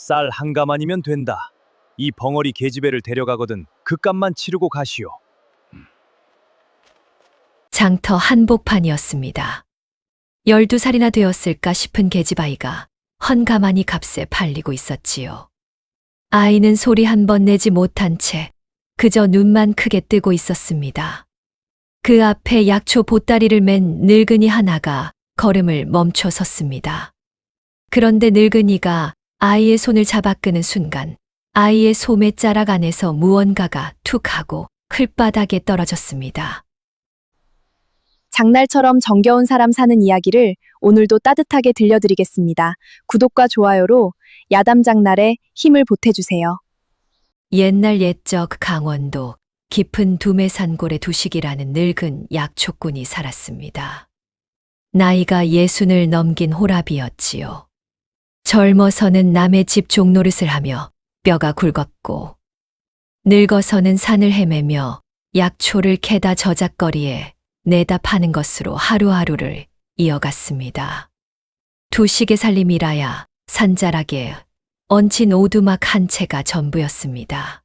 쌀 한 가마니면 된다. 이 벙어리 계집애를 데려가거든 그 값만 치르고 가시오. 장터 한복판이었습니다. 12살이나 되었을까 싶은 계집아이가 헌가마니 값에 팔리고 있었지요. 아이는 소리 한 번 내지 못한 채 그저 눈만 크게 뜨고 있었습니다. 그 앞에 약초 보따리를 맨 늙은이 하나가 걸음을 멈춰 섰습니다. 그런데 늙은이가 아이의 손을 잡아 끄는 순간 아이의 소매자락 안에서 무언가가 툭 하고 흘바닥에 떨어졌습니다. 장날처럼 정겨운 사람 사는 이야기를 오늘도 따뜻하게 들려드리겠습니다. 구독과 좋아요로 야담장날에 힘을 보태주세요. 옛날 옛적 강원도 깊은 두매산골에 두식이라는 늙은 약초꾼이 살았습니다. 나이가 60을 넘긴 호랍이었지요. 젊어서는 남의 집 종노릇을 하며 뼈가 굵었고 늙어서는 산을 헤매며 약초를 캐다 저작거리에 내다 파는 것으로 하루하루를 이어갔습니다. 두식의 살림이라야 산자락에 얹힌 오두막 한 채가 전부였습니다.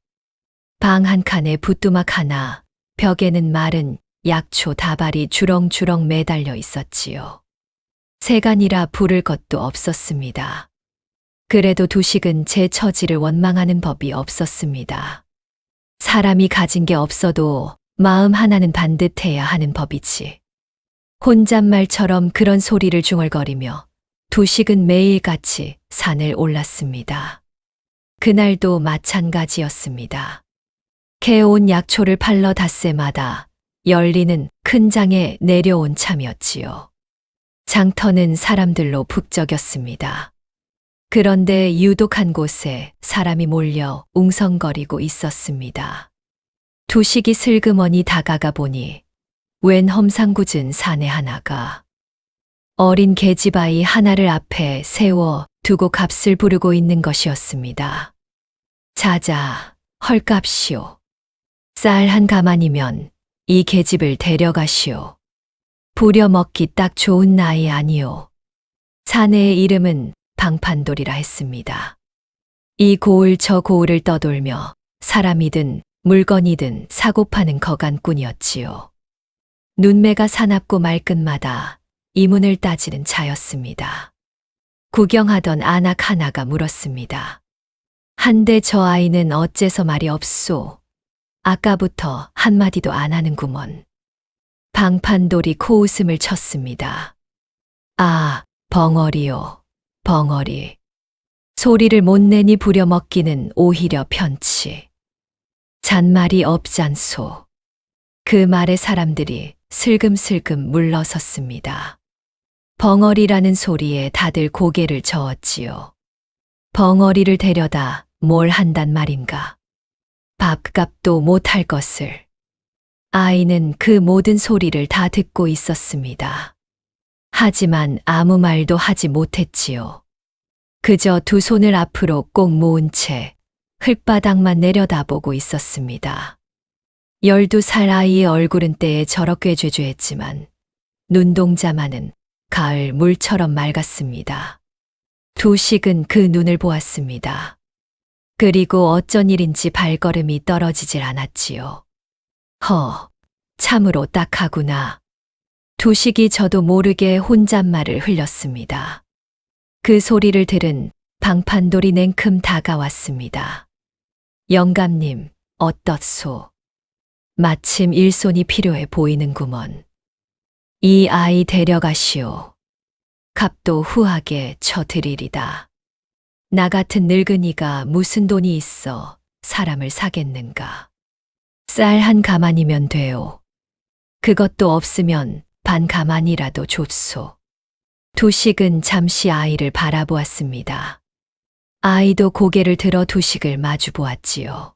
방 한 칸에 붓두막 하나, 벽에는 마른 약초 다발이 주렁주렁 매달려 있었지요. 세간이라 부를 것도 없었습니다. 그래도 두식은 제 처지를 원망하는 법이 없었습니다. 사람이 가진 게 없어도 마음 하나는 반듯해야 하는 법이지. 혼잣말처럼 그런 소리를 중얼거리며 두식은 매일같이 산을 올랐습니다. 그날도 마찬가지였습니다. 캐온 약초를 팔러 닷새마다 열리는 큰 장에 내려온 참이었지요. 장터는 사람들로 북적였습니다. 그런데 유독 한 곳에 사람이 몰려 웅성거리고 있었습니다. 두식이 슬그머니 다가가 보니 웬 험상궂은 사내 하나가 어린 계집아이 하나를 앞에 세워 두고 값을 부르고 있는 것이었습니다. 자자, 헐값이오. 쌀 한 가마니면 이 계집을 데려가시오. 부려먹기 딱 좋은 나이 아니오. 사내의 이름은 방판돌이라 했습니다. 이 고을 저 고을을 떠돌며 사람이든 물건이든 사고 파는 거간꾼이었지요. 눈매가 사납고 말끝마다 이문을 따지는 자였습니다. 구경하던 아낙 하나가 물었습니다. 한데 저 아이는 어째서 말이 없소? 아까부터 한마디도 안 하는구먼. 방판돌이 코웃음을 쳤습니다. 아, 벙어리요, 벙어리. 소리를 못 내니 부려먹기는 오히려 편치. 잔말이 없잖소. 그 말에 사람들이 슬금슬금 물러섰습니다. 벙어리라는 소리에 다들 고개를 저었지요. 벙어리를 데려다 뭘 한단 말인가. 밥값도 못할 것을. 아이는 그 모든 소리를 다 듣고 있었습니다. 하지만 아무 말도 하지 못했지요. 그저 두 손을 앞으로 꼭 모은 채 흙바닥만 내려다보고 있었습니다. 12살 아이의 얼굴은 때에 저렇게 꾀죄죄했지만 눈동자만은 가을 물처럼 맑았습니다. 두식은 그 눈을 보았습니다. 그리고 어쩐 일인지 발걸음이 떨어지질 않았지요. 참으로 딱하구나. 두식이 저도 모르게 혼잣말을 흘렸습니다. 그 소리를 들은 방판돌이 냉큼 다가왔습니다. 영감님, 어떻소? 마침 일손이 필요해 보이는구먼. 이 아이 데려가시오. 값도 후하게 쳐드리리다. 나 같은 늙은이가 무슨 돈이 있어 사람을 사겠는가. 쌀 한 가마니면 돼요. 그것도 없으면 반 가마니라도 줬소. 두식은 잠시 아이를 바라보았습니다. 아이도 고개를 들어 두식을 마주 보았지요.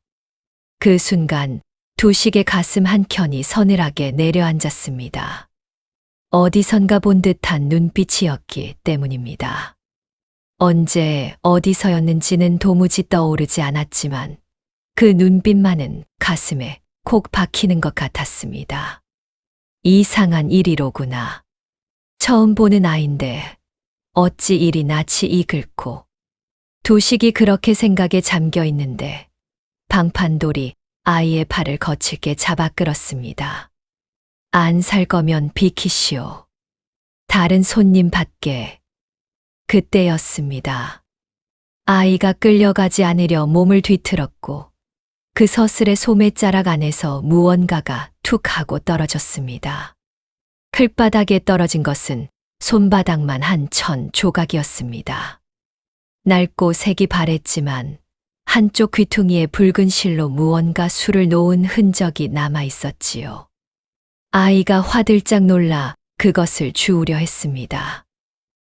그 순간 두식의 가슴 한켠이 서늘하게 내려앉았습니다. 어디선가 본 듯한 눈빛이었기 때문입니다. 언제 어디서였는지는 도무지 떠오르지 않았지만 그 눈빛만은 가슴에 콕 박히는 것 같았습니다. 이상한 일이로구나. 처음 보는 아인데 어찌 이리 낯이 익을꼬. 두식이 그렇게 생각에 잠겨 있는데 방판돌이 아이의 팔을 거칠게 잡아 끌었습니다. 안 살 거면 비키시오. 다른 손님 받게. 그때였습니다. 아이가 끌려가지 않으려 몸을 뒤틀었고 그 서슬의 소매자락 안에서 무언가가 툭 하고 떨어졌습니다. 클바닥에 떨어진 것은 손바닥만 한 천 조각이었습니다. 낡고 색이 바랬지만 한쪽 귀퉁이에 붉은 실로 무언가 술을 놓은 흔적이 남아 있었지요. 아이가 화들짝 놀라 그것을 주우려 했습니다.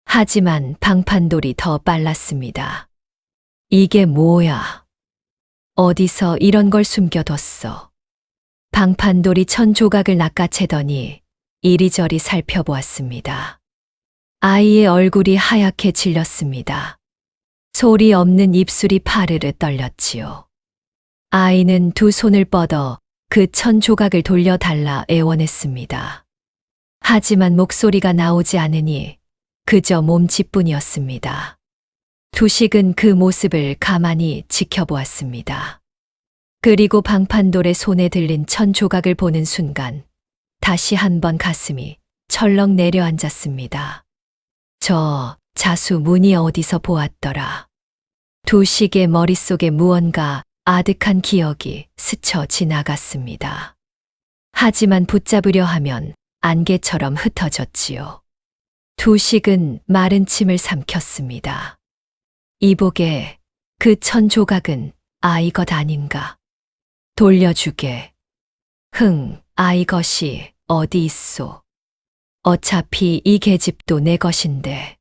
하지만 방판돌이 더 빨랐습니다. 이게 뭐야? 어디서 이런 걸 숨겨뒀어? 방판돌이 천 조각을 낚아채더니 이리저리 살펴보았습니다. 아이의 얼굴이 하얗게 질렸습니다. 소리 없는 입술이 파르르 떨렸지요. 아이는 두 손을 뻗어 그 천 조각을 돌려달라 애원했습니다. 하지만 목소리가 나오지 않으니 그저 몸짓뿐이었습니다. 두식은 그 모습을 가만히 지켜보았습니다. 그리고 방판돌의 손에 들린 천 조각을 보는 순간 다시 한번 가슴이 철렁 내려앉았습니다. 저 자수 무늬 어디서 보았더라. 두식의 머릿속에 무언가 아득한 기억이 스쳐 지나갔습니다. 하지만 붙잡으려 하면 안개처럼 흩어졌지요. 두식은 마른 침을 삼켰습니다. 이복에 그 천 조각은 아이 것 아닌가. 돌려주게. 아이 것이 어디 있소. 어차피 이 계집도 내 것인데.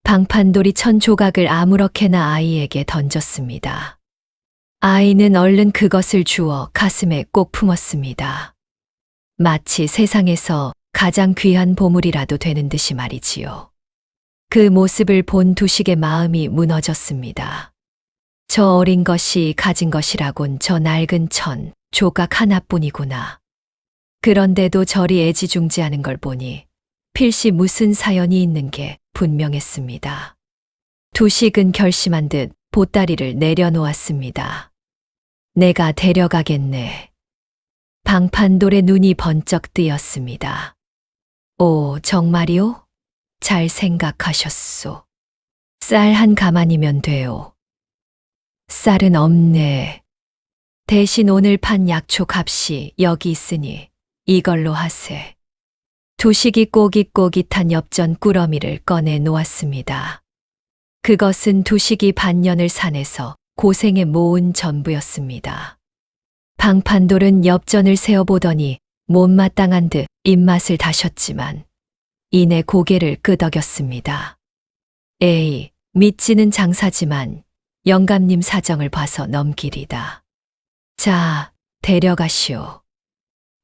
방판돌이 천 조각을 아무렇게나 아이에게 던졌습니다. 아이는 얼른 그것을 주워 가슴에 꼭 품었습니다. 마치 세상에서 가장 귀한 보물이라도 되는 듯이 말이지요. 그 모습을 본 두식의 마음이 무너졌습니다. 저 어린 것이 가진 것이라곤 저 낡은 천 조각 하나뿐이구나. 그런데도 저리 애지중지하는 걸 보니 필시 무슨 사연이 있는 게 분명했습니다. 두식은 결심한 듯 보따리를 내려놓았습니다. 내가 데려가겠네. 방판돌의 눈이 번쩍 뜨였습니다. 오, 정말이오? 잘 생각하셨소. 쌀 한 가마니면 돼요. 쌀은 없네. 대신 오늘 판 약초 값이 여기 있으니 이걸로 하세. 두식이 꼬깃꼬깃한 엽전 꾸러미를 꺼내 놓았습니다. 그것은 두식이 반년을 산에서 고생에 모은 전부였습니다. 방판돌은 엽전을 세어보더니 못마땅한 듯 입맛을 다셨지만 이내 고개를 끄덕였습니다. 에이, 믿지는 장사지만 영감님 사정을 봐서 넘기리다. 자, 데려가시오.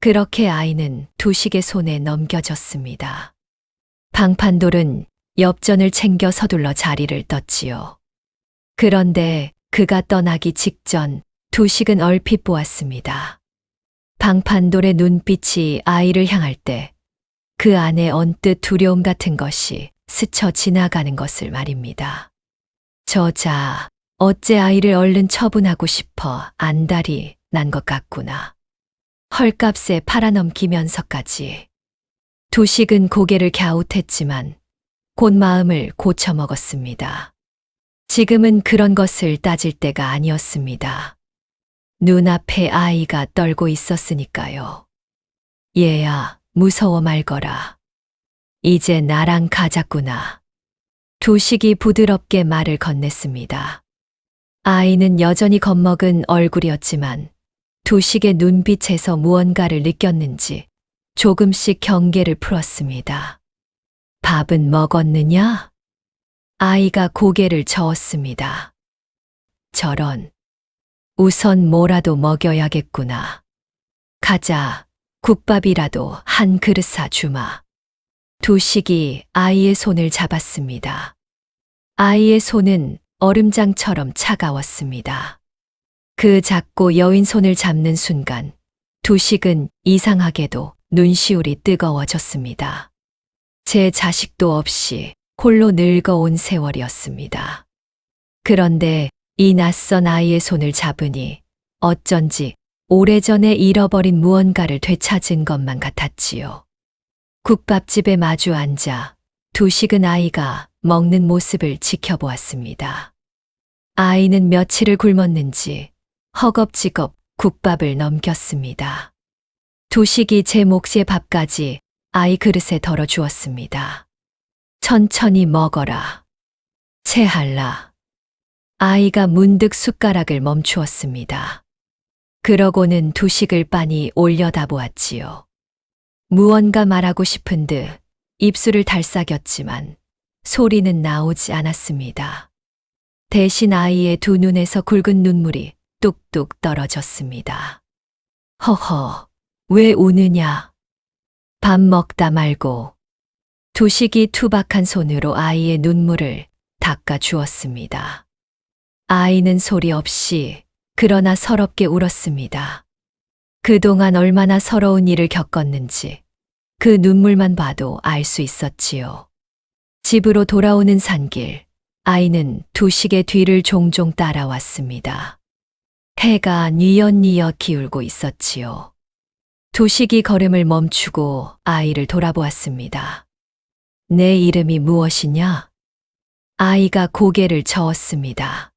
그렇게 아이는 두식의 손에 넘겨졌습니다. 방판돌은 엽전을 챙겨 서둘러 자리를 떴지요. 그런데 그가 떠나기 직전 두식은 얼핏 보았습니다. 방판돌의 눈빛이 아이를 향할 때 그 안에 언뜻 두려움 같은 것이 스쳐 지나가는 것을 말입니다. 저자, 어째 아이를 얼른 처분하고 싶어 안달이 난 것 같구나. 헐값에 팔아넘기면서까지. 두식은 고개를 갸웃했지만 곧 마음을 고쳐먹었습니다. 지금은 그런 것을 따질 때가 아니었습니다. 눈앞에 아이가 떨고 있었으니까요. 얘야, 무서워 말거라. 이제 나랑 가자꾸나. 두식이 부드럽게 말을 건넸습니다. 아이는 여전히 겁먹은 얼굴이었지만 두식의 눈빛에서 무언가를 느꼈는지 조금씩 경계를 풀었습니다. 밥은 먹었느냐? 아이가 고개를 저었습니다. 저런. 우선 뭐라도 먹여야겠구나. 가자. 국밥이라도 한 그릇 사주마. 두식이 아이의 손을 잡았습니다. 아이의 손은 얼음장처럼 차가웠습니다. 그 작고 여인 손을 잡는 순간 두식은 이상하게도 눈시울이 뜨거워졌습니다. 제 자식도 없이 홀로 늙어온 세월이었습니다. 그런데 이 낯선 아이의 손을 잡으니 어쩐지 오래전에 잃어버린 무언가를 되찾은 것만 같았지요. 국밥집에 마주 앉아 두 식은 아이가 먹는 모습을 지켜보았습니다. 아이는 며칠을 굶었는지 허겁지겁 국밥을 넘겼습니다. 두 식이 제 몫의 밥까지 아이 그릇에 덜어 주었습니다. 천천히 먹어라. 체할라. 아이가 문득 숟가락을 멈추었습니다. 그러고는 두 식을 빤히 올려다 보았지요. 무언가 말하고 싶은 듯 입술을 달싹였지만 소리는 나오지 않았습니다. 대신 아이의 두 눈에서 굵은 눈물이 뚝뚝 떨어졌습니다. 허허, 왜 우느냐? 밥 먹다 말고. 두 식이 투박한 손으로 아이의 눈물을 닦아 주었습니다. 아이는 소리 없이 그러나 서럽게 울었습니다. 그동안 얼마나 서러운 일을 겪었는지 그 눈물만 봐도 알 수 있었지요. 집으로 돌아오는 산길, 아이는 두 식의 뒤를 종종 따라왔습니다. 해가 뉘엿뉘엿 기울고 있었지요. 두 식이 걸음을 멈추고 아이를 돌아보았습니다. 내 이름이 무엇이냐? 아이가 고개를 저었습니다.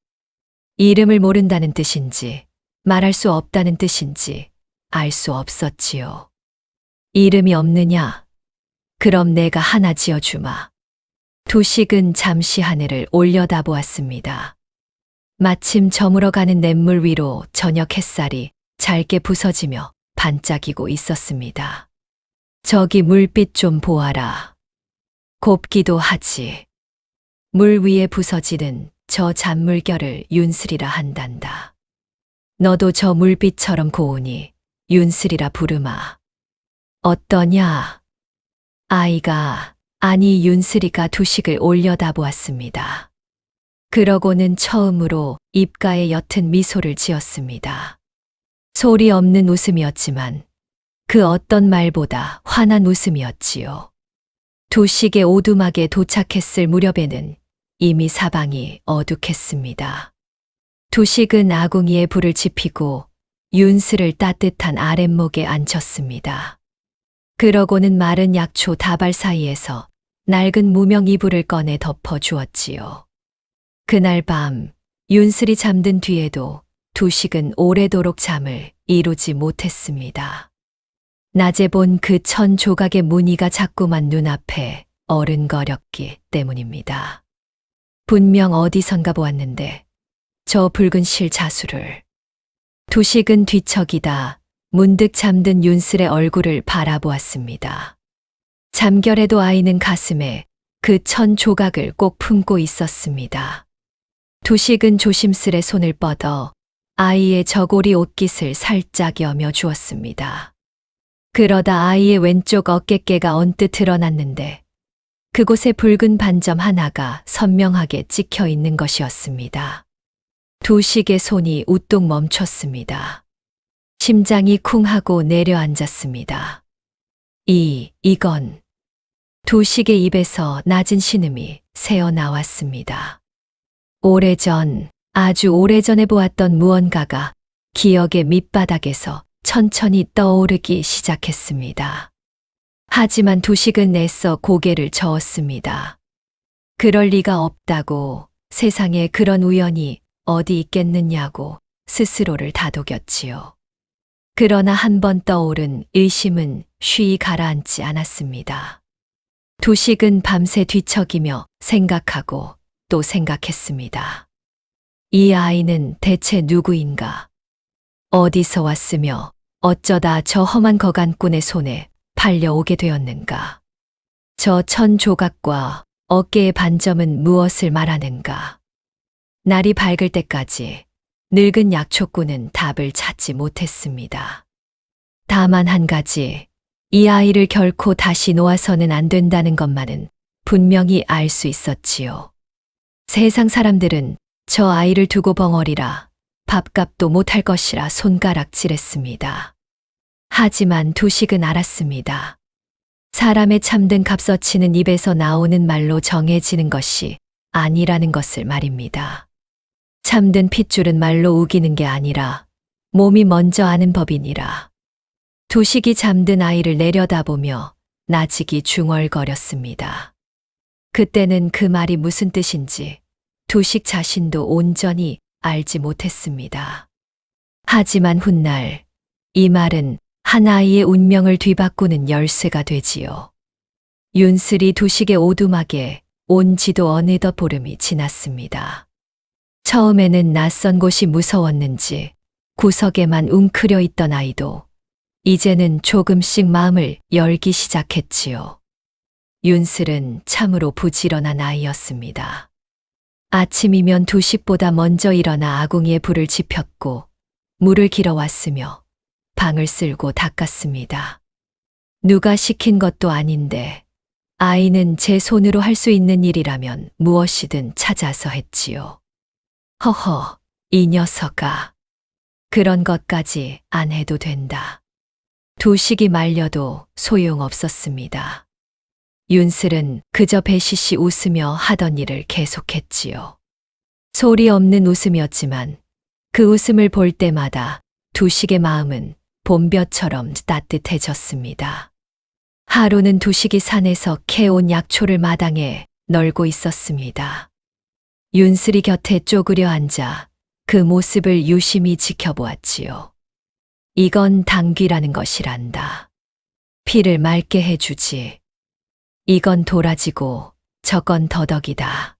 이름을 모른다는 뜻인지 말할 수 없다는 뜻인지 알 수 없었지요. 이름이 없느냐? 그럼 내가 하나 지어주마. 두 식은 잠시 하늘을 올려다보았습니다. 마침 저물어가는 냇물 위로 저녁 햇살이 잘게 부서지며 반짝이고 있었습니다. 저기 물빛 좀 보아라. 곱기도 하지. 물 위에 부서지는 저 잔물결을 윤슬이라 한단다. 너도 저 물빛처럼 고우니 윤슬이라 부르마. 어떠냐? 아이가, 아니 윤슬이가 두 식을 올려다보았습니다. 그러고는 처음으로 입가에 옅은 미소를 지었습니다. 소리 없는 웃음이었지만 그 어떤 말보다 환한 웃음이었지요. 두 식의 오두막에 도착했을 무렵에는 이미 사방이 어둑했습니다. 두 식은 아궁이에 불을 지피고 윤슬을 따뜻한 아랫목에 앉혔습니다. 그러고는 마른 약초 다발 사이에서 낡은 무명 이불을 꺼내 덮어 주었지요. 그날 밤 윤슬이 잠든 뒤에도 두 식은 오래도록 잠을 이루지 못했습니다. 낮에 본 그 천 조각의 무늬가 자꾸만 눈앞에 어른거렸기 때문입니다. 분명 어디선가 보았는데 저 붉은 실 자수를. 두 식은 뒤척이다 문득 잠든 윤슬의 얼굴을 바라보았습니다. 잠결에도 아이는 가슴에 그 천 조각을 꼭 품고 있었습니다. 두 식은 조심스레 손을 뻗어 아이의 저고리 옷깃을 살짝 여며 주었습니다. 그러다 아이의 왼쪽 어깨깨가 언뜻 드러났는데 그곳에 붉은 반점 하나가 선명하게 찍혀 있는 것이었습니다. 두 식의 손이 우뚝 멈췄습니다. 심장이 쿵 하고 내려앉았습니다. 이건. 두 식의 입에서 낮은 신음이 새어 나왔습니다. 오래전, 아주 오래전에 보았던 무언가가 기억의 밑바닥에서 천천히 떠오르기 시작했습니다. 하지만 두 식은 애써 고개를 저었습니다. 그럴 리가 없다고, 세상에 그런 우연이 어디 있겠느냐고 스스로를 다독였지요. 그러나 한 번 떠오른 의심은 쉬이 가라앉지 않았습니다. 두 식은 밤새 뒤척이며 생각하고 또 생각했습니다. 이 아이는 대체 누구인가? 어디서 왔으며 어쩌다 저 험한 거간꾼의 손에 팔려오게 되었는가? 저 천 조각과 어깨의 반점은 무엇을 말하는가? 날이 밝을 때까지 늙은 약초꾼은 답을 찾지 못했습니다. 다만 한 가지, 이 아이를 결코 다시 놓아서는 안 된다는 것만은 분명히 알 수 있었지요. 세상 사람들은 저 아이를 두고 벙어리라 밥값도 못할 것이라 손가락질했습니다. 하지만 두 식은 알았습니다. 사람의 참된 값어치는 입에서 나오는 말로 정해지는 것이 아니라는 것을 말입니다. 참든 핏줄은 말로 우기는 게 아니라 몸이 먼저 아는 법이니라. 두식이 잠든 아이를 내려다보며 나직이 중얼거렸습니다. 그때는 그 말이 무슨 뜻인지 두식 자신도 온전히 알지 못했습니다. 하지만 훗날 이 말은 한 아이의 운명을 뒤바꾸는 열쇠가 되지요. 윤슬이 두식의 오두막에 온 지도 어느덧 보름이 지났습니다. 처음에는 낯선 곳이 무서웠는지 구석에만 웅크려 있던 아이도 이제는 조금씩 마음을 열기 시작했지요. 윤슬은 참으로 부지런한 아이였습니다. 아침이면 두식보다 먼저 일어나 아궁이에 불을 지폈고 물을 길어왔으며 방을 쓸고 닦았습니다. 누가 시킨 것도 아닌데 아이는 제 손으로 할 수 있는 일이라면 무엇이든 찾아서 했지요. 허허, 이 녀석아. 그런 것까지 안 해도 된다. 두식이 말려도 소용없었습니다. 윤슬은 그저 배시시 웃으며 하던 일을 계속했지요. 소리 없는 웃음이었지만 그 웃음을 볼 때마다 두식의 마음은 봄볕처럼 따뜻해졌습니다. 하루는 두식이 산에서 캐온 약초를 마당에 널고 있었습니다. 윤슬이 곁에 쪼그려 앉아 그 모습을 유심히 지켜보았지요. 이건 당귀라는 것이란다. 피를 맑게 해주지. 이건 도라지고 저건 더덕이다.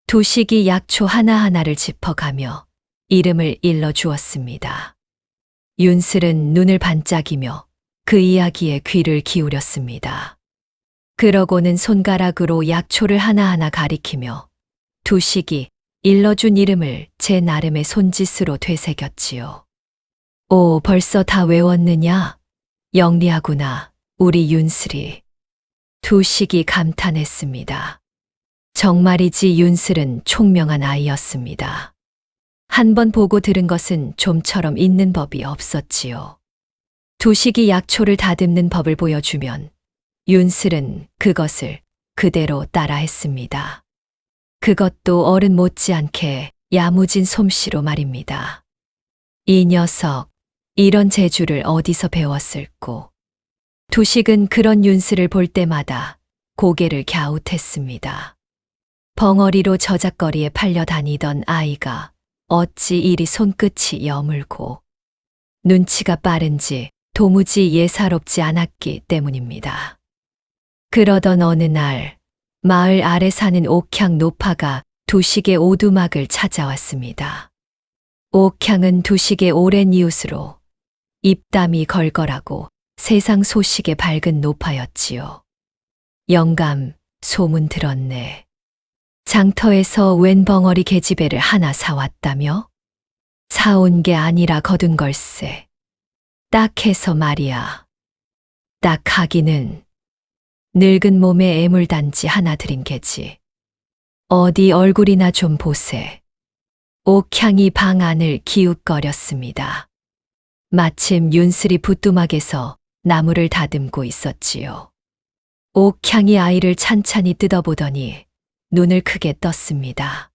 두식이 약초 하나하나를 짚어가며 이름을 일러주었습니다. 윤슬은 눈을 반짝이며 그 이야기에 귀를 기울였습니다. 그러고는 손가락으로 약초를 하나하나 가리키며 두식이 일러준 이름을 제 나름의 손짓으로 되새겼지요. 오, 벌써 다 외웠느냐? 영리하구나, 우리 윤슬이. 두식이 감탄했습니다. 정말이지 윤슬은 총명한 아이였습니다. 한 번 보고 들은 것은 좀처럼 있는 법이 없었지요. 두식이 약초를 다듬는 법을 보여주면 윤슬은 그것을 그대로 따라했습니다. 그것도 어른 못지않게 야무진 솜씨로 말입니다. 이 녀석, 이런 재주를 어디서 배웠을꼬. 두식은 그런 윤슬을 볼 때마다 고개를 갸웃했습니다. 벙어리로 저작거리에 팔려 다니던 아이가 어찌 이리 손끝이 여물고 눈치가 빠른지 도무지 예사롭지 않았기 때문입니다. 그러던 어느 날 마을 아래 사는 옥향 노파가 두식의 오두막을 찾아왔습니다. 옥향은 두식의 오랜 이웃으로 입담이 걸걸하고 세상 소식에 밝은 노파였지요. 영감, 소문 들었네. 장터에서 웬 벙어리 계집애를 하나 사왔다며? 사온 게 아니라 거둔 걸세. 딱 해서 말이야. 딱 하기는 늙은 몸에 애물단지 하나 들인 게지. 어디 얼굴이나 좀 보세. 옥향이 방 안을 기웃거렸습니다. 마침 윤슬이 부뚜막에서 나무를 다듬고 있었지요. 옥향이 아이를 찬찬히 뜯어보더니 눈을 크게 떴습니다.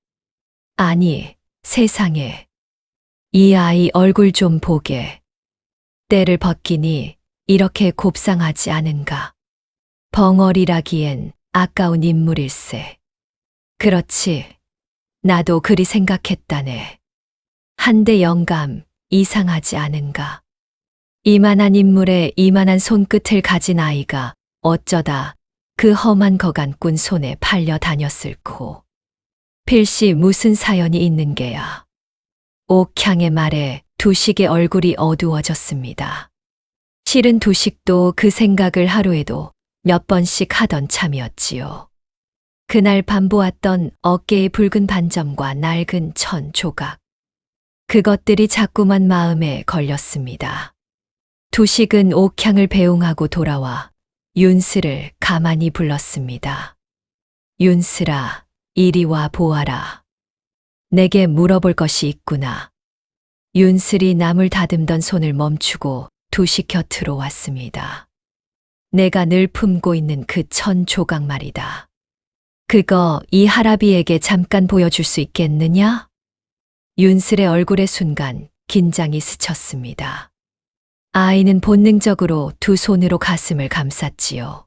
아니, 세상에. 이 아이 얼굴 좀 보게. 때를 벗기니 이렇게 곱상하지 않은가. 벙어리라기엔 아까운 인물일세. 그렇지. 나도 그리 생각했다네. 한데 영감, 이상하지 않은가. 이만한 인물에 이만한 손끝을 가진 아이가 어쩌다 그 험한 거간꾼 손에 팔려 다녔을꼬. 필시 무슨 사연이 있는 게야. 옥향의 말에 두식의 얼굴이 어두워졌습니다. 실은 두식도 그 생각을 하루에도 몇 번씩 하던 참이었지요. 그날 밤 보았던 어깨의 붉은 반점과 낡은 천 조각. 그것들이 자꾸만 마음에 걸렸습니다. 두식은 옥향을 배웅하고 돌아와 윤슬을 가만히 불렀습니다. 윤슬아, 이리 와 보아라. 내게 물어볼 것이 있구나. 윤슬이 나물 다듬던 손을 멈추고 두식 곁으로 왔습니다. 내가 늘 품고 있는 그 천 조각 말이다. 그거 이 할아비에게 잠깐 보여줄 수 있겠느냐? 윤슬의 얼굴에 순간 긴장이 스쳤습니다. 아이는 본능적으로 두 손으로 가슴을 감쌌지요.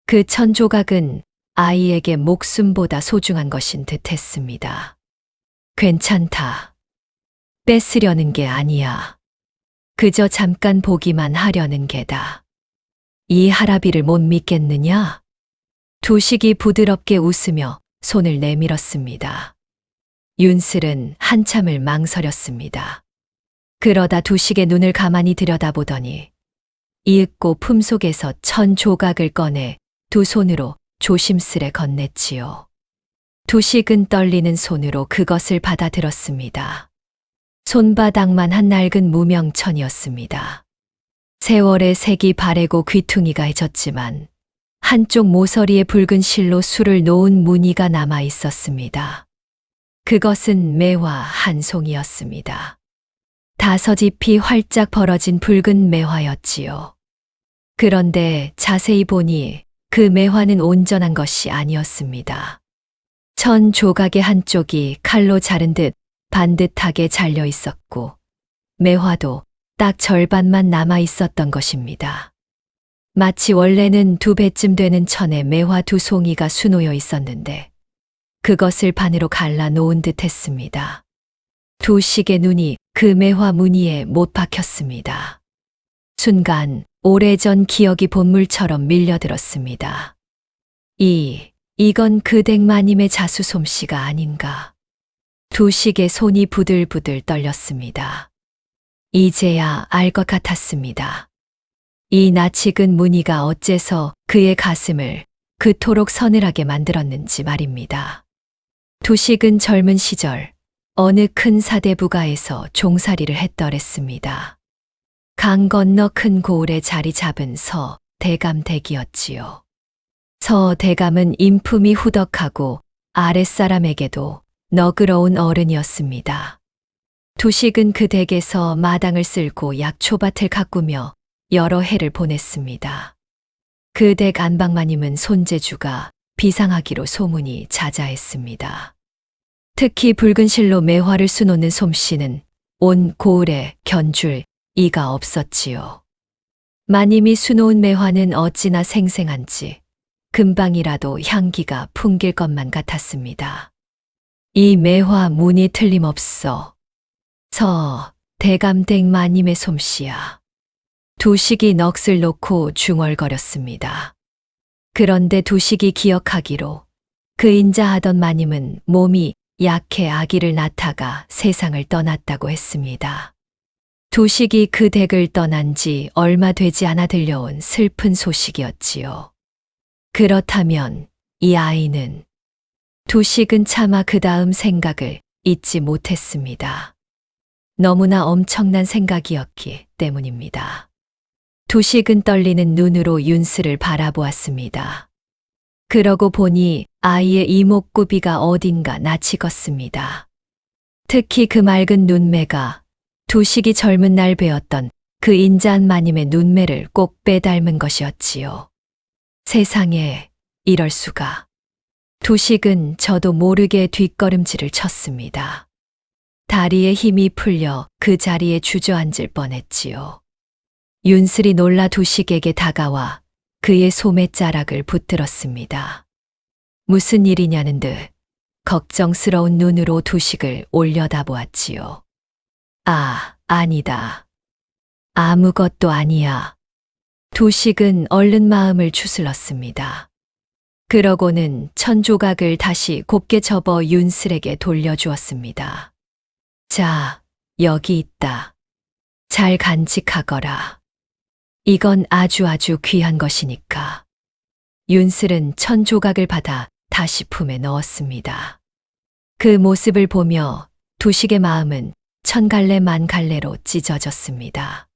그 천조각은 아이에게 목숨보다 소중한 것인 듯 했습니다. 괜찮다. 뺏으려는 게 아니야. 그저 잠깐 보기만 하려는 게다. 이 할아비를 못 믿겠느냐? 두식이 부드럽게 웃으며 손을 내밀었습니다. 윤슬은 한참을 망설였습니다. 그러다 두식의 눈을 가만히 들여다보더니 이윽고 품속에서 천조각을 꺼내 두 손으로 조심스레 건넸지요. 두식은 떨리는 손으로 그것을 받아들었습니다. 손바닥만 한 낡은 무명천이었습니다. 세월의 색이 바래고 귀퉁이가 해졌지만 한쪽 모서리에 붉은 실로 술을 놓은 무늬가 남아 있었습니다. 그것은 매화 한 송이였습니다. 다섯 잎이 활짝 벌어진 붉은 매화였지요. 그런데 자세히 보니 그 매화는 온전한 것이 아니었습니다. 천 조각의 한쪽이 칼로 자른 듯 반듯하게 잘려 있었고 매화도 딱 절반만 남아 있었던 것입니다. 마치 원래는 2배쯤 되는 천에 매화 2송이가 수놓여 있었는데 그것을 반으로 갈라 놓은 듯 했습니다. 두식의 눈이 그 매화 무늬에 못 박혔습니다. 순간 오래전 기억이 본물처럼 밀려들었습니다. 이건 그 댁마님의 자수 솜씨가 아닌가. 두식의 손이 부들부들 떨렸습니다. 이제야 알 것 같았습니다. 이 낯익은 무늬가 어째서 그의 가슴을 그토록 서늘하게 만들었는지 말입니다. 두식은 젊은 시절 어느 큰 사대부가에서 종살이를 했더랬습니다. 강 건너 큰 고을에 자리 잡은 서 대감 댁이었지요. 서 대감은 인품이 후덕하고 아랫사람에게도 너그러운 어른이었습니다. 두식은 그 댁에서 마당을 쓸고 약초밭을 가꾸며 여러 해를 보냈습니다. 그 댁 안방마님은 손재주가 비상하기로 소문이 자자했습니다. 특히 붉은 실로 매화를 수놓는 솜씨는 온 고을에 견줄 이가 없었지요. 마님이 수놓은 매화는 어찌나 생생한지 금방이라도 향기가 풍길 것만 같았습니다. 이 매화 무늬 틀림없어. 서 대감댁 마님의 솜씨야. 두식이 넋을 놓고 중얼거렸습니다. 그런데 두식이 기억하기로 그 인자하던 마님은 몸이 약해 아기를 낳다가 세상을 떠났다고 했습니다. 두식이 그 댁을 떠난 지 얼마 되지 않아 들려온 슬픈 소식이었지요. 그렇다면 이 아이는 두식은 차마 그 다음 생각을 잊지 못했습니다. 너무나 엄청난 생각이었기 때문입니다. 두식은 떨리는 눈으로 윤슬을 바라보았습니다. 그러고 보니 아이의 이목구비가 어딘가 낯이 익었습니다. 특히 그 맑은 눈매가 두식이 젊은 날 배웠던 그 인자한 마님의 눈매를 꼭 빼닮은 것이었지요. 세상에 이럴 수가. 두식은 저도 모르게 뒷걸음질을 쳤습니다. 다리에 힘이 풀려 그 자리에 주저앉을 뻔했지요. 윤슬이 놀라 두식에게 다가와 그의 소매자락을 붙들었습니다. 무슨 일이냐는 듯 걱정스러운 눈으로 두식을 올려다보았지요. 아니다. 아무것도 아니야. 두식은 얼른 마음을 추슬렀습니다. 그러고는 천조각을 다시 곱게 접어 윤슬에게 돌려주었습니다. 자, 여기 있다. 잘 간직하거라. 이건 아주 귀한 것이니까. 윤슬은 천조각을 받아 다시 품에 넣었습니다. 그 모습을 보며 두식의 마음은 천갈래 만갈래로 찢어졌습니다.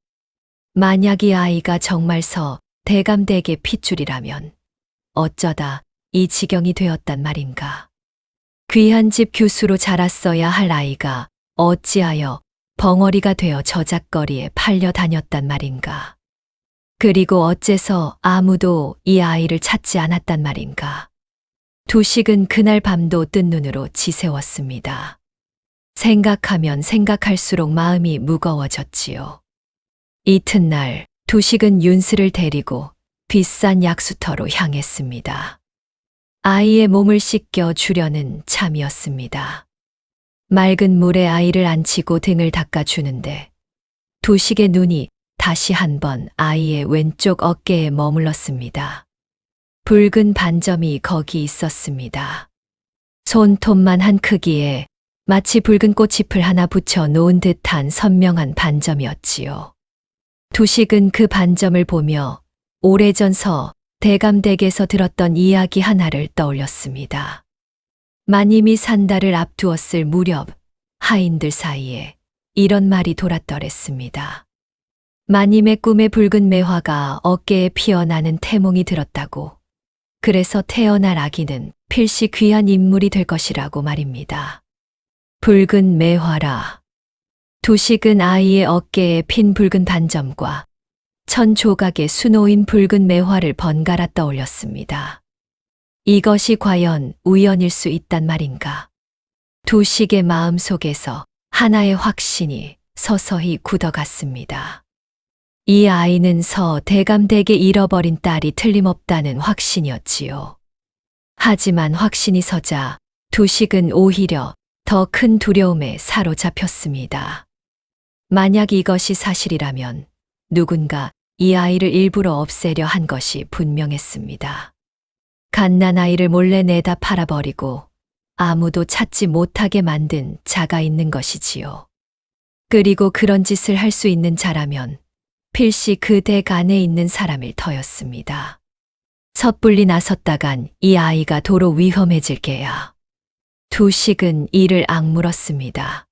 만약 이 아이가 정말 서 대감댁의 핏줄이라면 어쩌다 이 지경이 되었단 말인가. 귀한 집 교수로 자랐어야 할 아이가 어찌하여 벙어리가 되어 저작거리에 팔려 다녔단 말인가. 그리고 어째서 아무도 이 아이를 찾지 않았단 말인가. 두식은 그날 밤도 뜬 눈으로 지새웠습니다. 생각하면 생각할수록 마음이 무거워졌지요. 이튿날 두식은 윤슬을 데리고 비싼 약수터로 향했습니다. 아이의 몸을 씻겨 주려는 참이었습니다. 맑은 물에 아이를 앉히고 등을 닦아주는데 두식의 눈이 다시 한번 아이의 왼쪽 어깨에 머물렀습니다. 붉은 반점이 거기 있었습니다. 손톱만 한 크기에 마치 붉은 꽃잎을 하나 붙여 놓은 듯한 선명한 반점이었지요. 두식은 그 반점을 보며 오래전 서 대감댁에서 들었던 이야기 하나를 떠올렸습니다. 마님이 산달을 앞두었을 무렵 하인들 사이에 이런 말이 돌았더랬습니다. 마님의 꿈에 붉은 매화가 어깨에 피어나는 태몽이 들었다고. 그래서 태어날 아기는 필시 귀한 인물이 될 것이라고 말입니다. 붉은 매화라. 두식은 아이의 어깨에 핀 붉은 반점과 천 조각의 수놓인 붉은 매화를 번갈아 떠올렸습니다. 이것이 과연 우연일 수 있단 말인가? 두식의 마음 속에서 하나의 확신이 서서히 굳어갔습니다. 이 아이는 서 대감댁에 잃어버린 딸이 틀림없다는 확신이었지요. 하지만 확신이 서자 두식은 오히려 더 큰 두려움에 사로잡혔습니다. 만약 이것이 사실이라면 누군가 이 아이를 일부러 없애려 한 것이 분명했습니다. 갓난아이를 몰래 내다 팔아버리고 아무도 찾지 못하게 만든 자가 있는 것이지요. 그리고 그런 짓을 할 수 있는 자라면 필시 그 댁 안에 있는 사람일 터였습니다. 섣불리 나섰다간 이 아이가 도로 위험해질 게야. 두식은 이를 악물었습니다.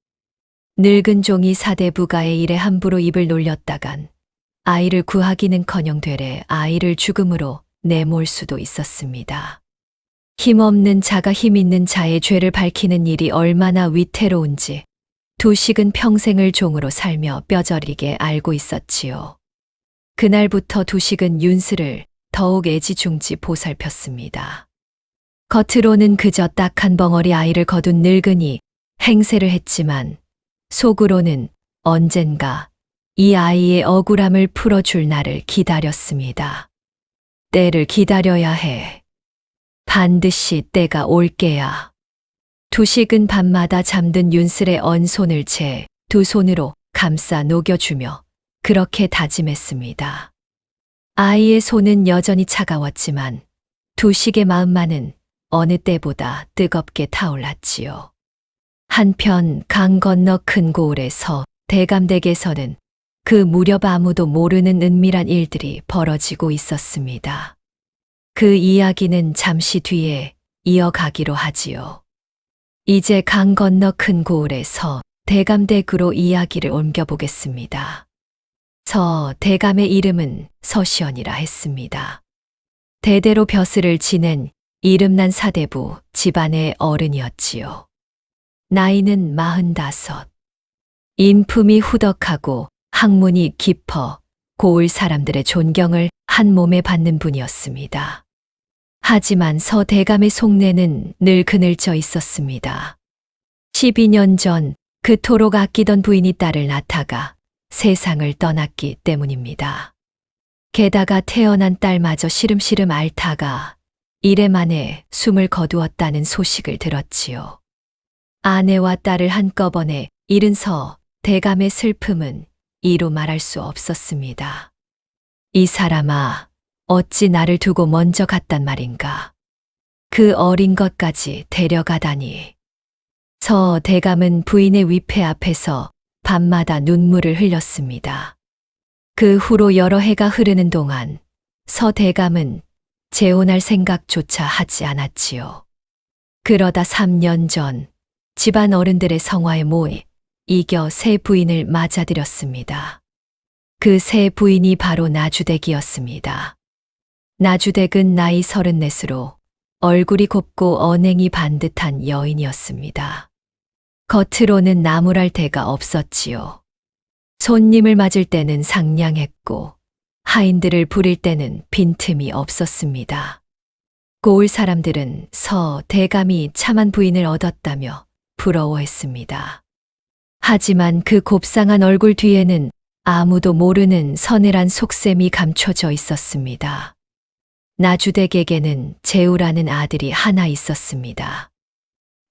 늙은 종이 사대부가의 일에 함부로 입을 놀렸다간 아이를 구하기는커녕 되레 아이를 죽음으로 내몰 수도 있었습니다. 힘없는 자가 힘있는 자의 죄를 밝히는 일이 얼마나 위태로운지 두식은 평생을 종으로 살며 뼈저리게 알고 있었지요. 그날부터 두식은 윤슬을 더욱 애지중지 보살폈습니다. 겉으로는 그저 딱 한 벙어리 아이를 거둔 늙은이 행세를 했지만 속으로는 언젠가 이 아이의 억울함을 풀어줄 날을 기다렸습니다. 때를 기다려야 해. 반드시 때가 올 게야. 두식은 밤마다 잠든 윤슬의 언 손을 채 두 손으로 감싸 녹여주며 그렇게 다짐했습니다. 아이의 손은 여전히 차가웠지만 두식의 마음만은 어느 때보다 뜨겁게 타올랐지요. 한편 강 건너 큰 고을에서 대감댁에서는 그 무렵 아무도 모르는 은밀한 일들이 벌어지고 있었습니다. 그 이야기는 잠시 뒤에 이어가기로 하지요. 이제 강 건너 큰 고을에서 대감댁으로 이야기를 옮겨보겠습니다. 서 대감의 이름은 서시연이라 했습니다. 대대로 벼슬을 지낸 이름난 사대부 집안의 어른이었지요. 나이는 45. 인품이 후덕하고 학문이 깊어 고을 사람들의 존경을 한 몸에 받는 분이었습니다. 하지만 서 대감의 속내는 늘 그늘져 있었습니다. 12년 전 그토록 아끼던 부인이 딸을 낳다가 세상을 떠났기 때문입니다. 게다가 태어난 딸마저 시름시름 앓다가 이래 만에 숨을 거두었다는 소식을 들었지요. 아내와 딸을 한꺼번에 잃은 서 대감의 슬픔은 이루 말할 수 없었습니다. 이 사람아, 어찌 나를 두고 먼저 갔단 말인가. 그 어린 것까지 데려가다니. 서 대감은 부인의 위패 앞에서 밤마다 눈물을 흘렸습니다. 그 후로 여러 해가 흐르는 동안 서 대감은 재혼할 생각조차 하지 않았지요. 그러다 3년 전 집안 어른들의 성화에 모이 이겨 새 부인을 맞아들였습니다. 그 새 부인이 바로 나주댁이었습니다. 나주댁은 나이 34으로 얼굴이 곱고 언행이 반듯한 여인이었습니다. 겉으로는 나무랄 데가 없었지요. 손님을 맞을 때는 상냥했고 하인들을 부릴 때는 빈틈이 없었습니다. 고을 사람들은 서 대감이 참한 부인을 얻었다며 부러워했습니다. 하지만 그 곱상한 얼굴 뒤에는 아무도 모르는 서늘한 속셈이 감춰져 있었습니다. 나주댁에게는 재우라는 아들이 하나 있었습니다.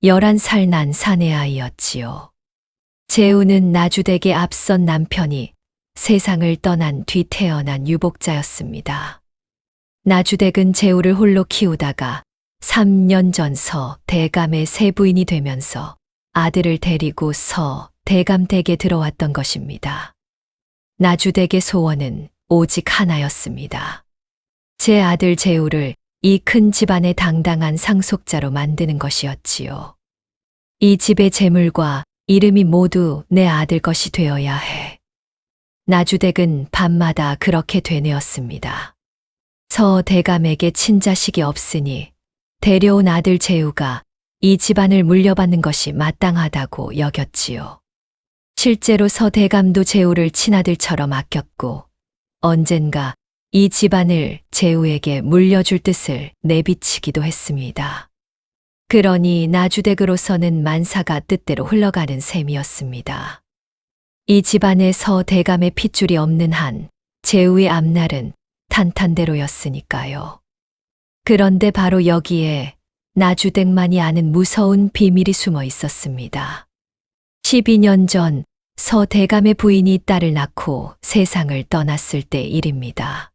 11살 난 사내아이였지요. 재우는 나주댁의 앞선 남편이 세상을 떠난 뒤 태어난 유복자였습니다. 나주댁은 재우를 홀로 키우다가 3년 전 서 대감의 새 부인이 되면서 아들을 데리고 서 대감댁에 들어왔던 것입니다. 나주댁의 소원은 오직 하나였습니다. 제 아들 재우를 이 큰 집안의 당당한 상속자로 만드는 것이었지요. 이 집의 재물과 이름이 모두 내 아들 것이 되어야 해. 나주댁은 밤마다 그렇게 되뇌었습니다. 서 대감에게 친자식이 없으니 데려온 아들 재우가 이 집안을 물려받는 것이 마땅하다고 여겼지요. 실제로 서 대감도 재우를 친아들처럼 아꼈고 언젠가 이 집안을 재우에게 물려줄 뜻을 내비치기도 했습니다. 그러니 나주댁으로서는 만사가 뜻대로 흘러가는 셈이었습니다. 이 집안에 서 대감의 핏줄이 없는 한 재우의 앞날은 탄탄대로였으니까요. 그런데 바로 여기에 나주댁만이 아는 무서운 비밀이 숨어 있었습니다. 12년 전 서 대감의 부인이 딸을 낳고 세상을 떠났을 때 일입니다.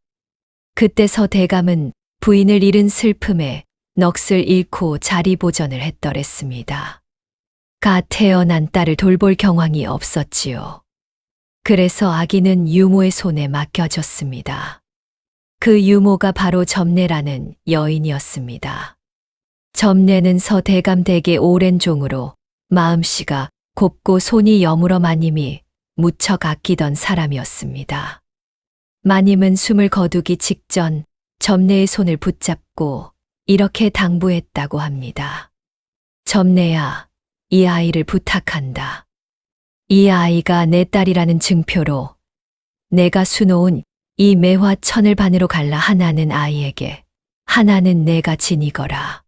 그때 서 대감은 부인을 잃은 슬픔에 넋을 잃고 자리보전을 했더랬습니다. 갓 태어난 딸을 돌볼 경황이 없었지요. 그래서 아기는 유모의 손에 맡겨졌습니다. 그 유모가 바로 점례라는 여인이었습니다. 점례는 서 대감 댁의 오랜 종으로 마음씨가 곱고 손이 여물어 마님이 무척 아끼던 사람이었습니다. 마님은 숨을 거두기 직전 점례의 손을 붙잡고 이렇게 당부했다고 합니다. 점례야, 이 아이를 부탁한다. 이 아이가 내 딸이라는 증표로 내가 수놓은 이 매화 천을 반으로 갈라 하나는 아이에게, 하나는 내가 지니거라.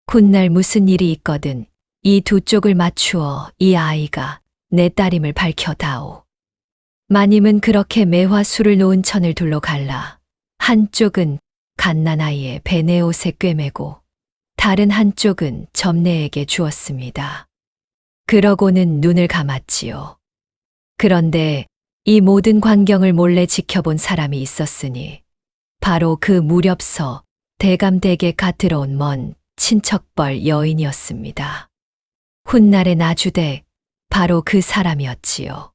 훗날 무슨 일이 있거든 이 두 쪽을 맞추어 이 아이가 내 딸임을 밝혀다오. 마님은 그렇게 매화 수를 놓은 천을 둘러 갈라 한쪽은 갓난아이의 베네옷에 꿰매고 다른 한쪽은 점례에게 주었습니다. 그러고는 눈을 감았지요. 그런데 이 모든 광경을 몰래 지켜본 사람이 있었으니 바로 그 무렵 서 대감댁에 갓 들어온 먼 친척벌 여인이었습니다. 훗날의 나주댁, 바로 그 사람이었지요.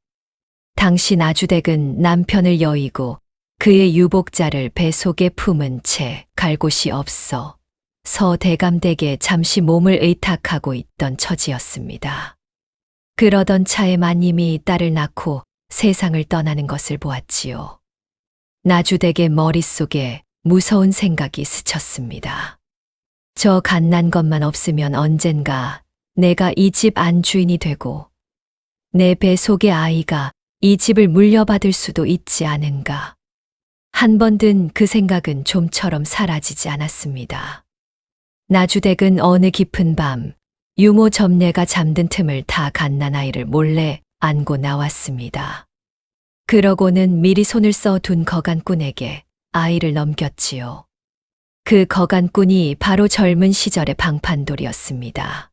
당시 나주댁은 남편을 여의고 그의 유복자를 배 속에 품은 채 갈 곳이 없어 서 대감댁에 잠시 몸을 의탁하고 있던 처지였습니다. 그러던 차에 마님이 딸을 낳고 세상을 떠나는 것을 보았지요. 나주댁의 머릿속에 무서운 생각이 스쳤습니다. 저 갓난 것만 없으면 언젠가 내가 이 집 안주인이 되고 내 배 속의 아이가 이 집을 물려받을 수도 있지 않은가. 한 번 든 그 생각은 좀처럼 사라지지 않았습니다. 나주댁은 어느 깊은 밤 유모 점례가 잠든 틈을 타 갓난아이를 몰래 안고 나왔습니다. 그러고는 미리 손을 써둔 거간꾼에게 아이를 넘겼지요. 그 거간꾼이 바로 젊은 시절의 방판돌이었습니다.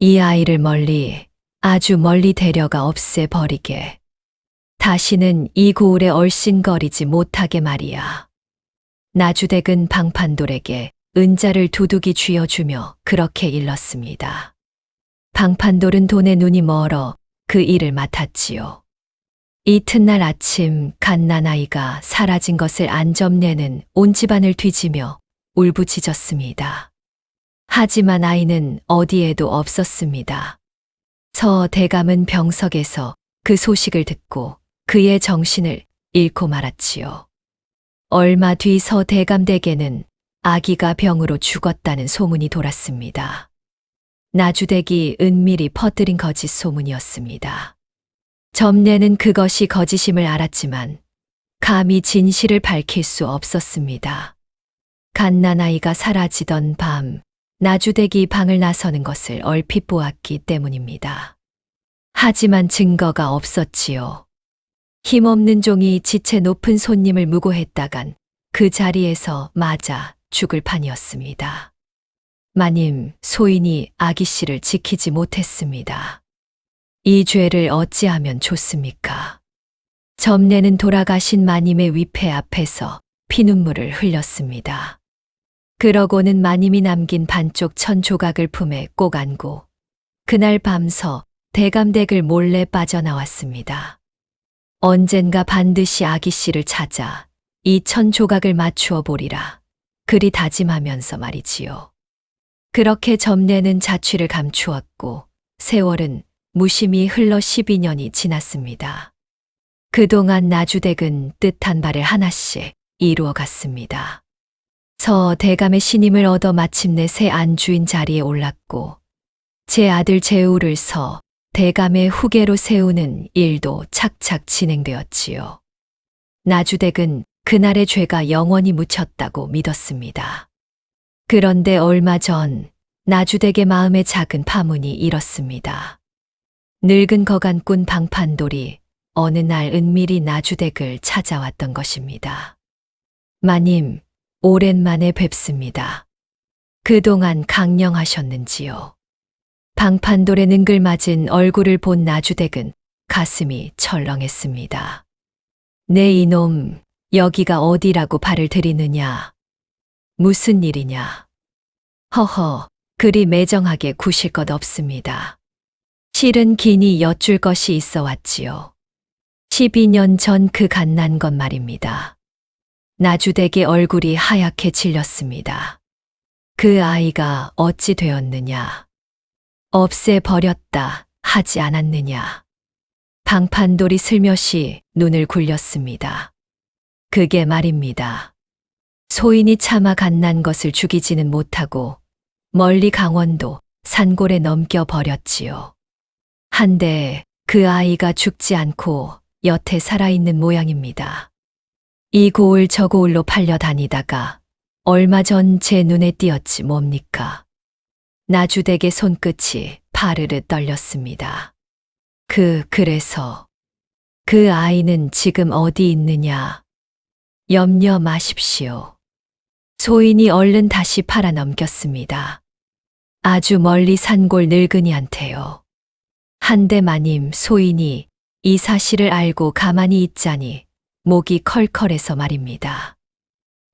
이 아이를 멀리, 아주 멀리 데려가 없애버리게. 다시는 이 고을에 얼씬거리지 못하게 말이야. 나주댁은 방판돌에게 은자를 두둑이 쥐어주며 그렇게 일렀습니다. 방판돌은 돈에 눈이 멀어 그 일을 맡았지요. 이튿날 아침 갓난아이가 사라진 것을 안 점례는 온 집안을 뒤지며 울부짖었습니다. 하지만 아이는 어디에도 없었습니다. 서 대감은 병석에서 그 소식을 듣고 그의 정신을 잃고 말았지요. 얼마 뒤 서 대감 댁에는 아기가 병으로 죽었다는 소문이 돌았습니다. 나주댁이 은밀히 퍼뜨린 거짓 소문이었습니다. 점례는 그것이 거짓임을 알았지만 감히 진실을 밝힐 수 없었습니다. 갓난아이가 사라지던 밤 나주댁이 방을 나서는 것을 얼핏 보았기 때문입니다. 하지만 증거가 없었지요. 힘없는 종이 지체 높은 손님을 무고했다간 그 자리에서 맞아 죽을 판이었습니다. 마님, 소인이 아기 씨를 지키지 못했습니다. 이 죄를 어찌하면 좋습니까? 점례는 돌아가신 마님의 위패 앞에서 피눈물을 흘렸습니다. 그러고는 마님이 남긴 반쪽 천 조각을 품에 꼭 안고 그날 밤서 대감댁을 몰래 빠져나왔습니다. 언젠가 반드시 아기 씨를 찾아 이 천 조각을 맞추어 보리라. 그리 다짐하면서 말이지요. 그렇게 점례는 자취를 감추었고 세월은 무심히 흘러 12년이 지났습니다. 그동안 나주댁은 뜻한 바를 하나씩 이루어 갔습니다. 서 대감의 신임을 얻어 마침내 새 안주인 자리에 올랐고 제 아들 제우를 서 대감의 후계로 세우는 일도 착착 진행되었지요. 나주댁은 그날의 죄가 영원히 묻혔다고 믿었습니다. 그런데 얼마 전 나주댁의 마음에 작은 파문이 일었습니다. 늙은 거간꾼 방판돌이 어느 날 은밀히 나주댁을 찾아왔던 것입니다. 마님, 오랜만에 뵙습니다. 그동안 강령하셨는지요? 방판돌의 능글맞은 얼굴을 본 나주댁은 가슴이 철렁했습니다. 내 이놈, 여기가 어디라고 발을 들이느냐? 무슨 일이냐? 허허, 그리 매정하게 구실 것 없습니다. 실은 긴히 여쭐 것이 있어 왔지요. 12년 전 그 갓난 것 말입니다. 나주댁의 얼굴이 하얗게 질렸습니다. 그 아이가 어찌 되었느냐? 없애버렸다 하지 않았느냐? 방판돌이 슬며시 눈을 굴렸습니다. 그게 말입니다. 소인이 차마 갓난 것을 죽이지는 못하고 멀리 강원도 산골에 넘겨버렸지요. 한데 그 아이가 죽지 않고 여태 살아있는 모양입니다. 이 고을 저 고을로 팔려 다니다가 얼마 전 제 눈에 띄었지 뭡니까? 나주댁의 손끝이 파르르 떨렸습니다. 그래서 그 아이는 지금 어디 있느냐? 염려 마십시오. 소인이 얼른 다시 팔아 넘겼습니다. 아주 멀리 산골 늙은이한테요. 한데 마님, 소인이 이 사실을 알고 가만히 있자니 목이 컬컬해서 말입니다.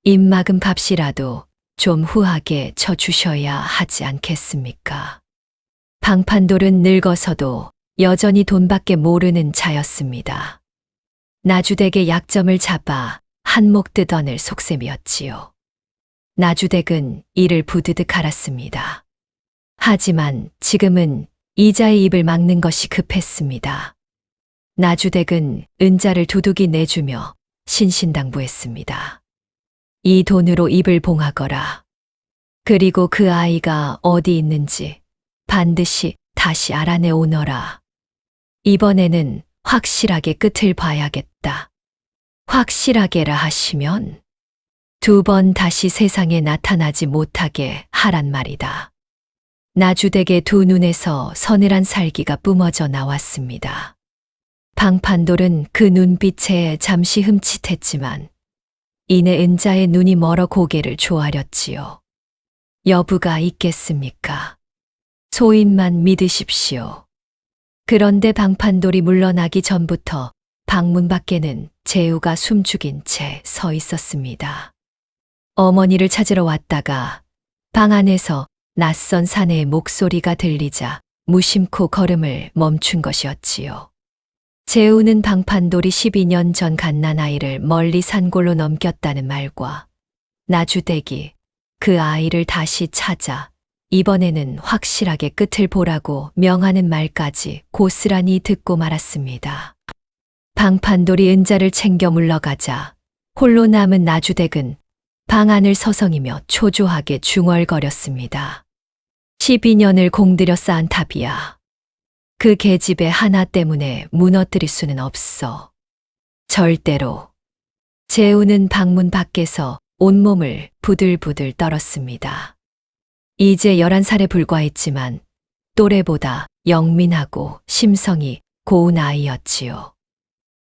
입막음 값이라도 좀 후하게 쳐주셔야 하지 않겠습니까? 방판돌은 늙어서도 여전히 돈밖에 모르는 자였습니다. 나주댁의 약점을 잡아 한몫 뜯어낼 속셈이었지요. 나주댁은 이를 부드득 알았습니다. 하지만 지금은 이자의 입을 막는 것이 급했습니다. 나주댁은 은자를 두둑이 내주며 신신당부했습니다. 이 돈으로 입을 봉하거라. 그리고 그 아이가 어디 있는지 반드시 다시 알아내 오너라. 이번에는 확실하게 끝을 봐야겠다. 확실하게라 하시면 2번 다시 세상에 나타나지 못하게 하란 말이다. 나주댁의 두 눈에서 서늘한 살기가 뿜어져 나왔습니다. 방판돌은 그 눈빛에 잠시 흠칫했지만 이내 은자의 눈이 멀어 고개를 조아렸지요. 여부가 있겠습니까? 소인만 믿으십시오. 그런데 방판돌이 물러나기 전부터 방문 밖에는 제우가 숨죽인 채 서 있었습니다. 어머니를 찾으러 왔다가 방 안에서 낯선 사내의 목소리가 들리자 무심코 걸음을 멈춘 것이었지요. 제우는 방판돌이 12년 전 갓난 아이를 멀리 산골로 넘겼다는 말과 나주댁이 그 아이를 다시 찾아 이번에는 확실하게 끝을 보라고 명하는 말까지 고스란히 듣고 말았습니다. 방판돌이 은자를 챙겨 물러가자 홀로 남은 나주댁은 방 안을 서성이며 초조하게 중얼거렸습니다. 12년을 공들여 쌓은 탑이야. 그 계집애 하나 때문에 무너뜨릴 수는 없어. 절대로. 제우는 방문 밖에서 온몸을 부들부들 떨었습니다. 이제 11살에 불과했지만 또래보다 영민하고 심성이 고운 아이였지요.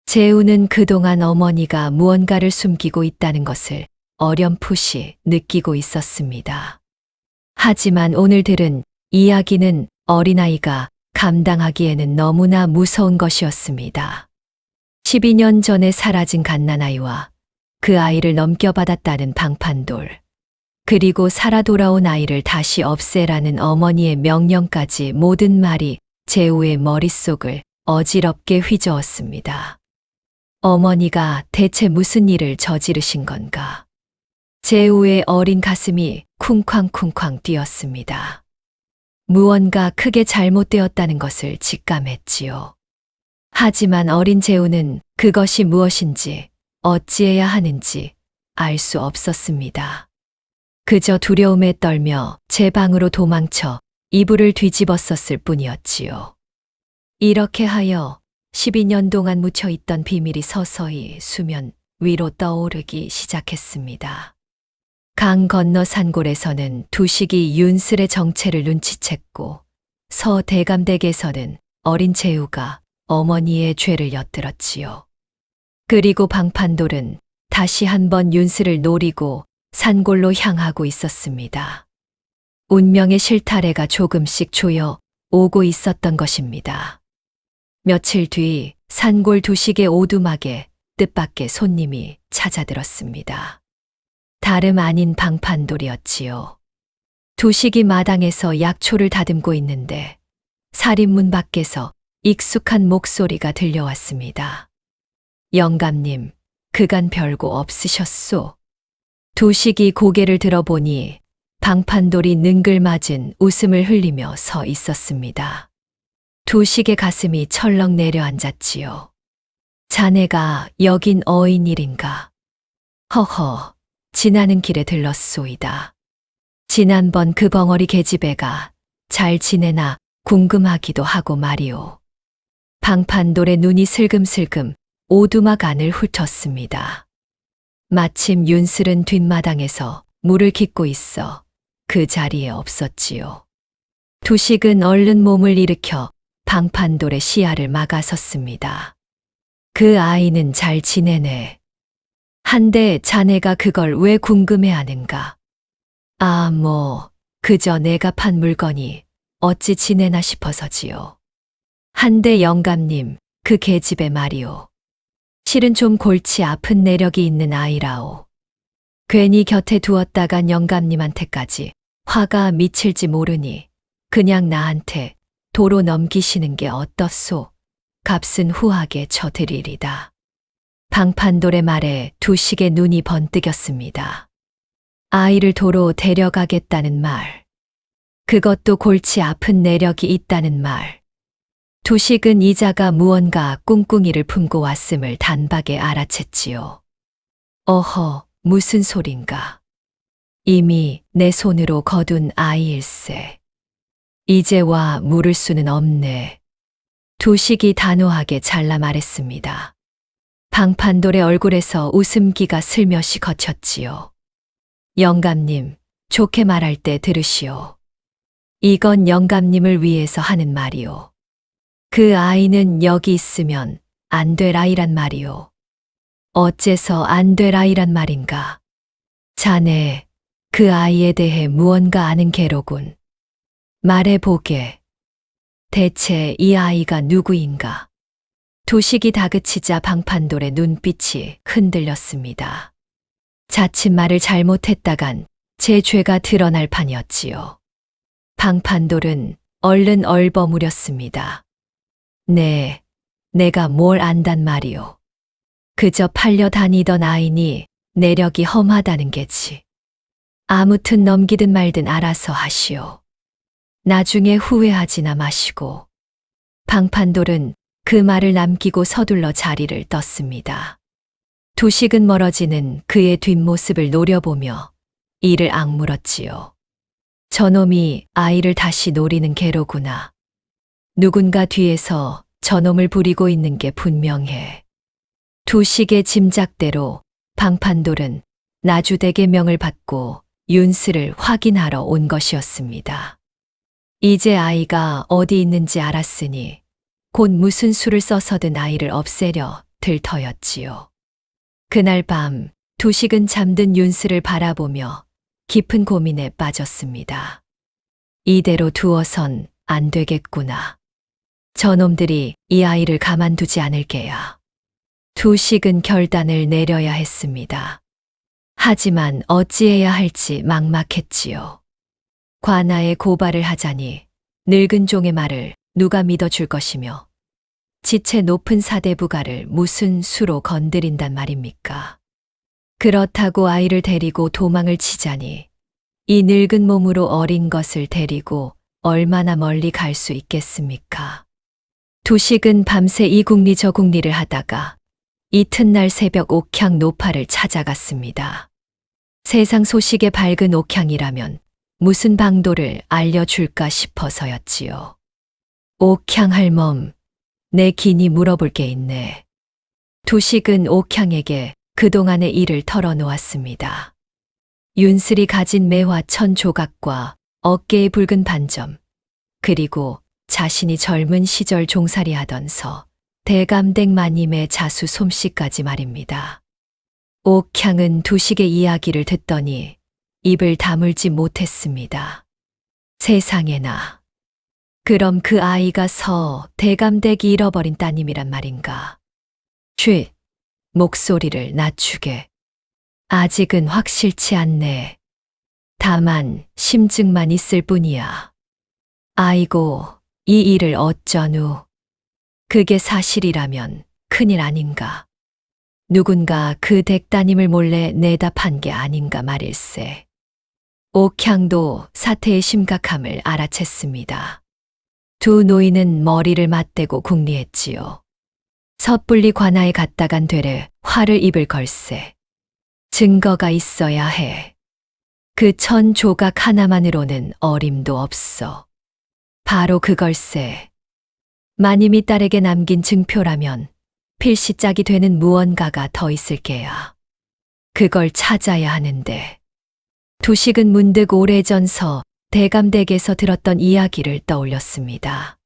재우는 그동안 어머니가 무언가를 숨기고 있다는 것을 어렴풋이 느끼고 있었습니다. 하지만 오늘 들은 이야기는 어린아이가 감당하기에는 너무나 무서운 것이었습니다. 12년 전에 사라진 갓난아이와 그 아이를 넘겨받았다는 방판돌, 그리고 살아 돌아온 아이를 다시 없애라는 어머니의 명령까지 모든 말이 재우의 머릿속을 어지럽게 휘저었습니다. 어머니가 대체 무슨 일을 저지르신 건가? 재우의 어린 가슴이 쿵쾅쿵쾅 뛰었습니다. 무언가 크게 잘못되었다는 것을 직감했지요. 하지만 어린 재우는 그것이 무엇인지 어찌해야 하는지 알 수 없었습니다. 그저 두려움에 떨며 제 방으로 도망쳐 이불을 뒤집었었을 뿐이었지요. 이렇게 하여 12년 동안 묻혀있던 비밀이 서서히 수면 위로 떠오르기 시작했습니다. 강 건너 산골에서는 두식이 윤슬의 정체를 눈치챘고 서대감댁에서는 어린 재우가 어머니의 죄를 엿들었지요. 그리고 방판돌은 다시 한번 윤슬을 노리고 산골로 향하고 있었습니다. 운명의 실타래가 조금씩 조여 오고 있었던 것입니다. 며칠 뒤 산골 두식의 오두막에 뜻밖의 손님이 찾아들었습니다. 다름 아닌 방판돌이었지요. 두식이 마당에서 약초를 다듬고 있는데 살인문 밖에서 익숙한 목소리가 들려왔습니다. 영감님, 그간 별거 없으셨소? 두식이 고개를 들어보니 방판돌이 능글맞은 웃음을 흘리며 서 있었습니다. 두식의 가슴이 철렁 내려앉았지요. 자네가 여긴 어인 일인가? 허허, 지나는 길에 들렀소이다. 지난번 그 벙어리 계집애가 잘 지내나 궁금하기도 하고 말이오. 방판돌의 눈이 슬금슬금 오두막 안을 훑었습니다. 마침 윤슬은 뒷마당에서 물을 깃고 있어 그 자리에 없었지요. 두식은 얼른 몸을 일으켜 방판돌의 시야를 막아섰습니다. 그 아이는 잘 지내네. 한데 자네가 그걸 왜 궁금해하는가? 아, 그저 내가 판 물건이 어찌 지내나 싶어서지요. 한데 영감님, 그 계집애 말이오. 실은 좀 골치 아픈 내력이 있는 아이라오. 괜히 곁에 두었다간 영감님한테까지 화가 미칠지 모르니 그냥 나한테 도로 넘기시는 게 어떻소? 값은 후하게 쳐드리리다. 방판돌의 말에 두식의 눈이 번뜩였습니다. 아이를 도로 데려가겠다는 말. 그것도 골치 아픈 내력이 있다는 말. 두식은 이자가 무언가 꿍꿍이를 품고 왔음을 단박에 알아챘지요. 어허, 무슨 소린가. 이미 내 손으로 거둔 아이일세. 이제와 물을 수는 없네. 두식이 단호하게 잘라 말했습니다. 방판돌의 얼굴에서 웃음기가 슬며시 거쳤지요. 영감님, 좋게 말할 때 들으시오. 이건 영감님을 위해서 하는 말이오. 그 아이는 여기 있으면 안 될 아이란 말이오. 어째서 안 될 아이란 말인가? 자네, 그 아이에 대해 무언가 아는 게로군. 말해보게. 대체 이 아이가 누구인가? 두식이 다그치자 방판돌의 눈빛이 흔들렸습니다. 자칫 말을 잘못했다간 제 죄가 드러날 판이었지요. 방판돌은 얼른 얼버무렸습니다. 네, 내가 뭘 안단 말이오. 그저 팔려 다니던 아이니 내력이 험하다는 게지. 아무튼 넘기든 말든 알아서 하시오. 나중에 후회하지나 마시고. 방판돌은 그 말을 남기고 서둘러 자리를 떴습니다. 두식은 멀어지는 그의 뒷모습을 노려보며 이를 악물었지요. 저놈이 아이를 다시 노리는 게로구나. 누군가 뒤에서 저놈을 부리고 있는 게 분명해. 두식의 짐작대로 방판돌은 나주댁의 명을 받고 윤슬을 확인하러 온 것이었습니다. 이제 아이가 어디 있는지 알았으니 곧 무슨 수를 써서든 아이를 없애려 들터였지요. 그날 밤 두식은 잠든 윤슬을 바라보며 깊은 고민에 빠졌습니다. 이대로 두어선 안 되겠구나. 저놈들이 이 아이를 가만두지 않을 게야. 두식은 결단을 내려야 했습니다. 하지만 어찌해야 할지 막막했지요. 관아에 고발을 하자니 늙은 종의 말을 누가 믿어줄 것이며 지체 높은 사대부가를 무슨 수로 건드린단 말입니까? 그렇다고 아이를 데리고 도망을 치자니 이 늙은 몸으로 어린 것을 데리고 얼마나 멀리 갈 수 있겠습니까? 두식은 밤새 이 궁리 저 궁리를 하다가 이튿날 새벽 옥향 노파를 찾아갔습니다. 세상 소식에 밝은 옥향이라면 무슨 방도를 알려줄까 싶어서였지요. 옥향 할멈, 내 긴히 물어볼 게 있네. 두식은 옥향에게 그동안의 일을 털어놓았습니다. 윤슬이 가진 매화 1000조각과 어깨의 붉은 반점, 그리고 자신이 젊은 시절 종살이 하던 서 대감댁 마님의 자수 솜씨까지 말입니다. 옥향은 두식의 이야기를 듣더니 입을 다물지 못했습니다. 세상에나. 그럼 그 아이가 서 대감댁이 잃어버린 따님이란 말인가? 쉿! 목소리를 낮추게. 아직은 확실치 않네. 다만 심증만 있을 뿐이야. 아이고, 이 일을 어쩌누. 그게 사실이라면 큰일 아닌가. 누군가 그 댁 따님을 몰래 내다 판 게 아닌가 말일세. 옥향도 사태의 심각함을 알아챘습니다. 두 노인은 머리를 맞대고 궁리했지요. 섣불리 관아에 갔다간 되레 화를 입을 걸세. 증거가 있어야 해. 그 1000조각 하나만으로는 어림도 없어. 바로 그걸세. 마님이 딸에게 남긴 증표라면 필시짝이 되는 무언가가 더 있을 게야. 그걸 찾아야 하는데. 두식은 문득 오래전서 대감댁에서 들었던 이야기를 떠올렸습니다.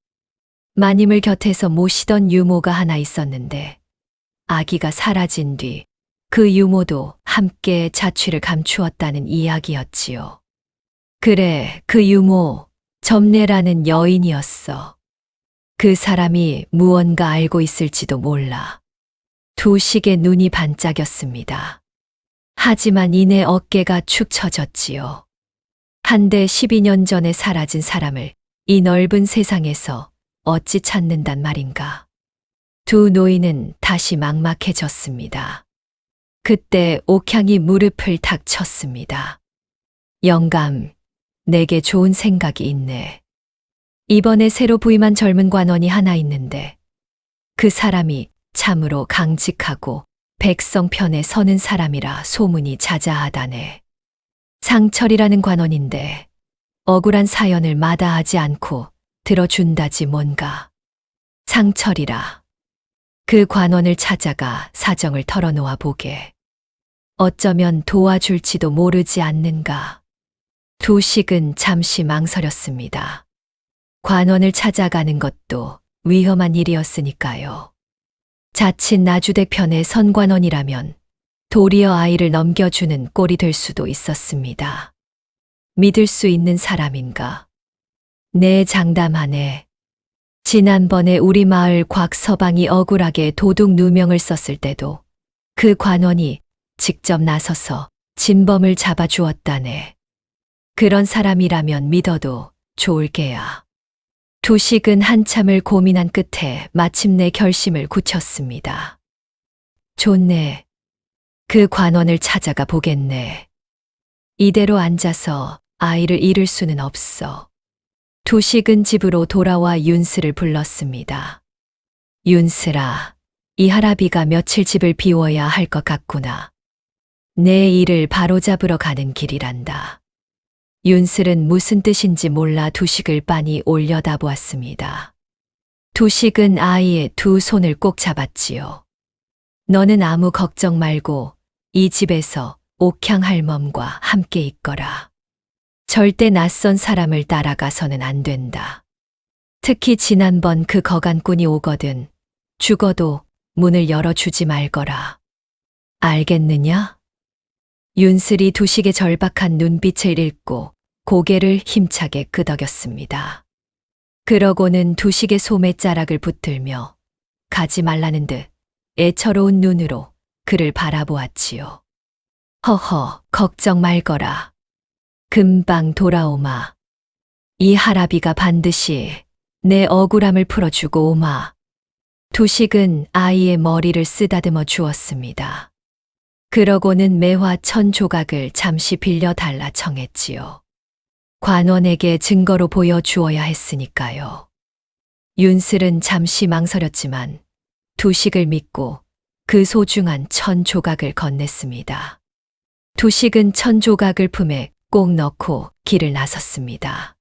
마님을 곁에서 모시던 유모가 하나 있었는데 아기가 사라진 뒤 그 유모도 함께 자취를 감추었다는 이야기였지요. 그래, 그 유모, 점례라는 여인이었어. 그 사람이 무언가 알고 있을지도 몰라. 두식의 눈이 반짝였습니다. 하지만 이내 어깨가 축 처졌지요. 한데 12년 전에 사라진 사람을 이 넓은 세상에서 어찌 찾는단 말인가. 두 노인은 다시 막막해졌습니다. 그때 옥향이 무릎을 탁 쳤습니다. 영감, 내게 좋은 생각이 있네. 이번에 새로 부임한 젊은 관원이 하나 있는데 그 사람이 참으로 강직하고 백성 편에 서는 사람이라 소문이 자자하다네. 상철이라는 관원인데 억울한 사연을 마다하지 않고 들어준다지 뭔가. 상철이라. 그 관원을 찾아가 사정을 털어놓아 보게. 어쩌면 도와줄지도 모르지 않는가. 두식은 잠시 망설였습니다. 관원을 찾아가는 것도 위험한 일이었으니까요. 자칫 나주댁 편의 선관원이라면 도리어 아이를 넘겨주는 꼴이 될 수도 있었습니다. 믿을 수 있는 사람인가? 네, 장담하네. 지난번에 우리 마을 곽서방이 억울하게 도둑 누명을 썼을 때도 그 관원이 직접 나서서 진범을 잡아주었다네. 그런 사람이라면 믿어도 좋을 게야. 두식은 한참을 고민한 끝에 마침내 결심을 굳혔습니다. 좋네. 그 관원을 찾아가 보겠네. 이대로 앉아서 아이를 잃을 수는 없어. 두식은 집으로 돌아와 윤슬을 불렀습니다. 윤슬아, 이 할아비가 며칠 집을 비워야 할 것 같구나. 내 일을 바로잡으러 가는 길이란다. 윤슬은 무슨 뜻인지 몰라 두식을 빤히 올려다보았습니다. 두식은 아이의 두 손을 꼭 잡았지요. 너는 아무 걱정 말고 이 집에서 옥향 할멈과 함께 있거라. 절대 낯선 사람을 따라가서는 안 된다. 특히 지난번 그 거간꾼이 오거든 죽어도 문을 열어주지 말거라. 알겠느냐? 윤슬이 두식의 절박한 눈빛을 읽고 고개를 힘차게 끄덕였습니다. 그러고는 두식의 소매자락을 붙들며 가지 말라는 듯 애처로운 눈으로 그를 바라보았지요. 허허, 걱정 말거라. 금방 돌아오마. 이 할아비가 반드시 내 억울함을 풀어주고 오마. 두식은 아이의 머리를 쓰다듬어 주었습니다. 그러고는 매화 1000조각을 잠시 빌려달라 청했지요. 관원에게 증거로 보여주어야 했으니까요. 윤슬은 잠시 망설였지만 두식을 믿고 그 소중한 1000조각을 건넸습니다. 두식은 1000조각을 품에 꼭 넣고 길을 나섰습니다.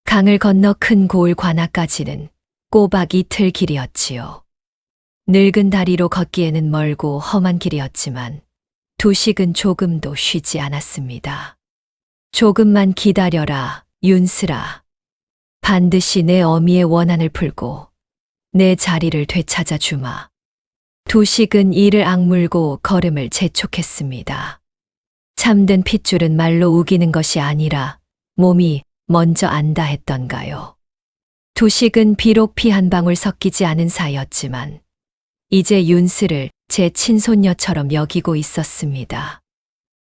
강을 건너 큰 고을 관아까지는 꼬박 이틀 길이었지요. 늙은 다리로 걷기에는 멀고 험한 길이었지만 두식은 조금도 쉬지 않았습니다. 조금만 기다려라, 윤슬아. 반드시 내 어미의 원한을 풀고 내 자리를 되찾아 주마. 두식은 이를 악물고 걸음을 재촉했습니다. 참된 핏줄은 말로 우기는 것이 아니라 몸이 먼저 안다 했던가요. 두식은 비록 피 한 방울 섞이지 않은 사이였지만 이제 윤슬을 제 친손녀처럼 여기고 있었습니다.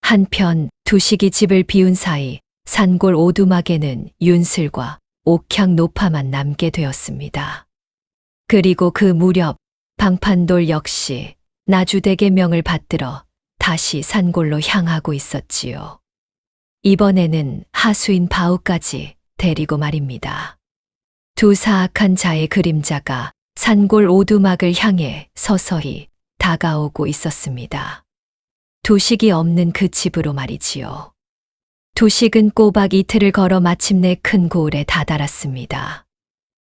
한편 두식이 집을 비운 사이 산골 오두막에는 윤슬과 옥향 노파만 남게 되었습니다. 그리고 그 무렵 방판돌 역시 나주댁의 명을 받들어 다시 산골로 향하고 있었지요. 이번에는 하수인 바우까지 데리고 말입니다. 두 사악한 자의 그림자가 산골 오두막을 향해 서서히 다가오고 있었습니다. 두식이 없는 그 집으로 말이지요. 두식은 꼬박 이틀을 걸어 마침내 큰 고을에 다다랐습니다.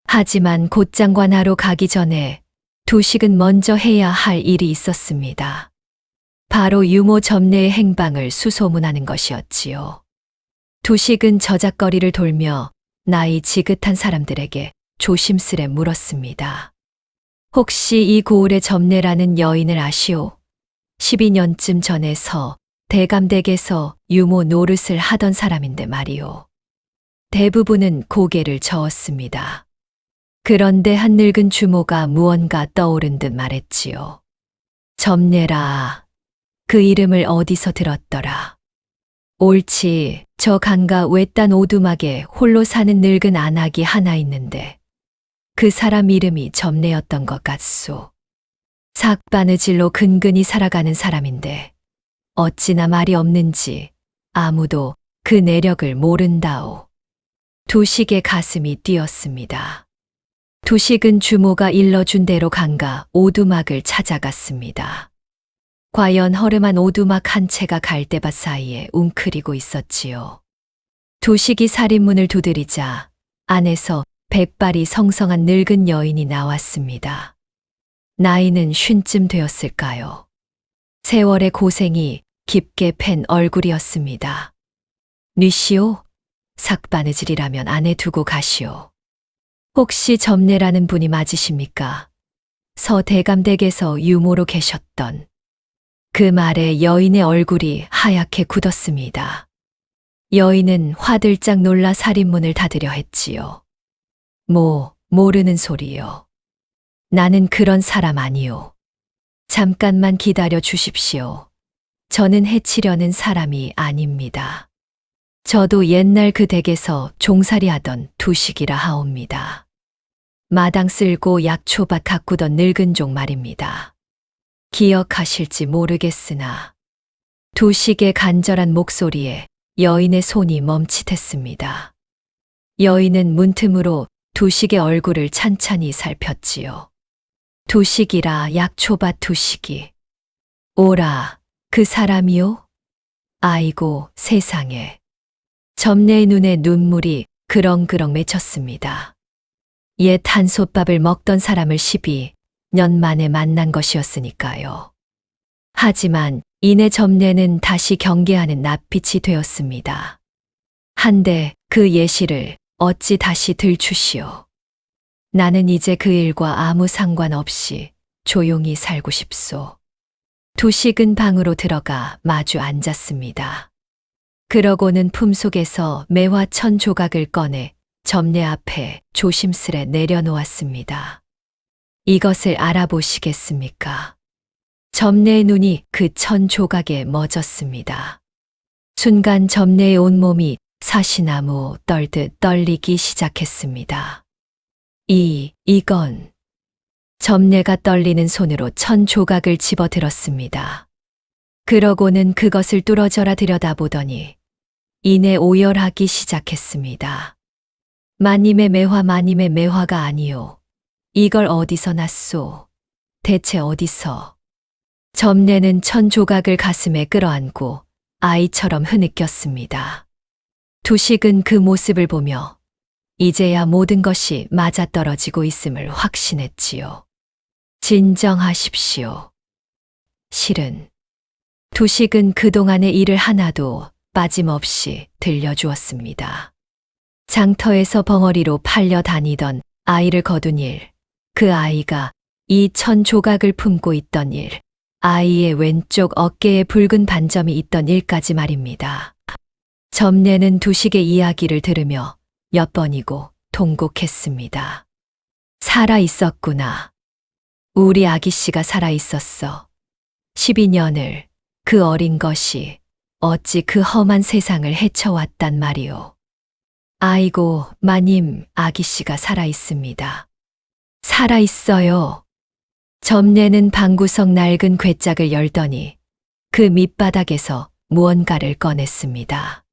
하지만 곧장관하러 가기 전에 두식은 먼저 해야 할 일이 있었습니다. 바로 유모 점례의 행방을 수소문하는 것이었지요. 두식은 저작거리를 돌며 나이 지긋한 사람들에게 조심스레 물었습니다. 혹시 이 고을의 점례라는 여인을 아시오? 12년쯤 전에서 대감댁에서 유모 노릇을 하던 사람인데 말이오. 대부분은 고개를 저었습니다. 그런데 한 늙은 주모가 무언가 떠오른 듯 말했지요. 점례라. 그 이름을 어디서 들었더라. 옳지, 저 강가 외딴 오두막에 홀로 사는 늙은 안악이 하나 있는데 그 사람 이름이 점례였던 것 같소. 삭바느질로 근근히 살아가는 사람인데 어찌나 말이 없는지 아무도 그 내력을 모른다오. 두식의 가슴이 뛰었습니다. 두식은 주모가 일러준 대로 강가 오두막을 찾아갔습니다. 과연 허름한 오두막 한 채가 갈대밭 사이에 웅크리고 있었지요. 두식이 살인문을 두드리자 안에서 백발이 성성한 늙은 여인이 나왔습니다. 나이는 50쯤 되었을까요? 세월의 고생이 깊게 팬 얼굴이었습니다. 뉘시오? 삭바느질이라면 안에 두고 가시오. 혹시 점례라는 분이 맞으십니까? 서 대감댁에서 유모로 계셨던. 그 말에 여인의 얼굴이 하얗게 굳었습니다. 여인은 화들짝 놀라 살인문을 닫으려 했지요. 모르는 소리요. 나는 그런 사람 아니요. 잠깐만 기다려 주십시오. 저는 해치려는 사람이 아닙니다. 저도 옛날 그 댁에서 종살이 하던 두식이라 하옵니다. 마당 쓸고 약초밭 가꾸던 늙은 종 말입니다. 기억하실지 모르겠으나 두식의 간절한 목소리에 여인의 손이 멈칫했습니다. 여인은 문틈으로 두식의 얼굴을 찬찬히 살폈지요. 두식이라 약초밭 두식이. 오라, 그 사람이요? 아이고 세상에. 점례의 눈에 눈물이 그렁그렁 맺혔습니다. 옛 한솥밥을 먹던 사람을 12년 만에 만난 것이었으니까요. 하지만 이내 점례는 다시 경계하는 낯빛이 되었습니다. 한데 그 예시를 어찌 다시 들추시오. 나는 이제 그 일과 아무 상관없이 조용히 살고 싶소. 두식은 방으로 들어가 마주 앉았습니다. 그러고는 품속에서 매화 1000조각을 꺼내 점례 앞에 조심스레 내려놓았습니다. 이것을 알아보시겠습니까? 점례의 눈이 그 1000조각에 멎었습니다. 순간 점례의 온몸이 사시나무 떨듯 떨리기 시작했습니다. 이건 점례가 떨리는 손으로 1000조각을 집어들었습니다. 그러고는 그것을 뚫어져라 들여다보더니 이내 오열하기 시작했습니다. 마님의 매화가 아니오. 이걸 어디서 났소? 대체 어디서? 점례는 1000조각을 가슴에 끌어안고 아이처럼 흐느꼈습니다. 두식은 그 모습을 보며 이제야 모든 것이 맞아떨어지고 있음을 확신했지요. 진정하십시오. 실은 두식은 그동안의 일을 하나도 빠짐없이 들려주었습니다. 장터에서 벙어리로 팔려 다니던 아이를 거둔 일, 그 아이가 이 1000조각을 품고 있던 일, 아이의 왼쪽 어깨에 붉은 반점이 있던 일까지 말입니다. 점례는 두식의 이야기를 들으며 몇 번이고 통곡했습니다. 살아 있었구나. 우리 아기씨가 살아 있었어. 12년을 그 어린 것이 어찌 그 험한 세상을 헤쳐왔단 말이오. 아이고, 마님, 아기씨가 살아 있습니다. 살아 있어요. 점례는 방구석 낡은 괴짝을 열더니 그 밑바닥에서 무언가를 꺼냈습니다.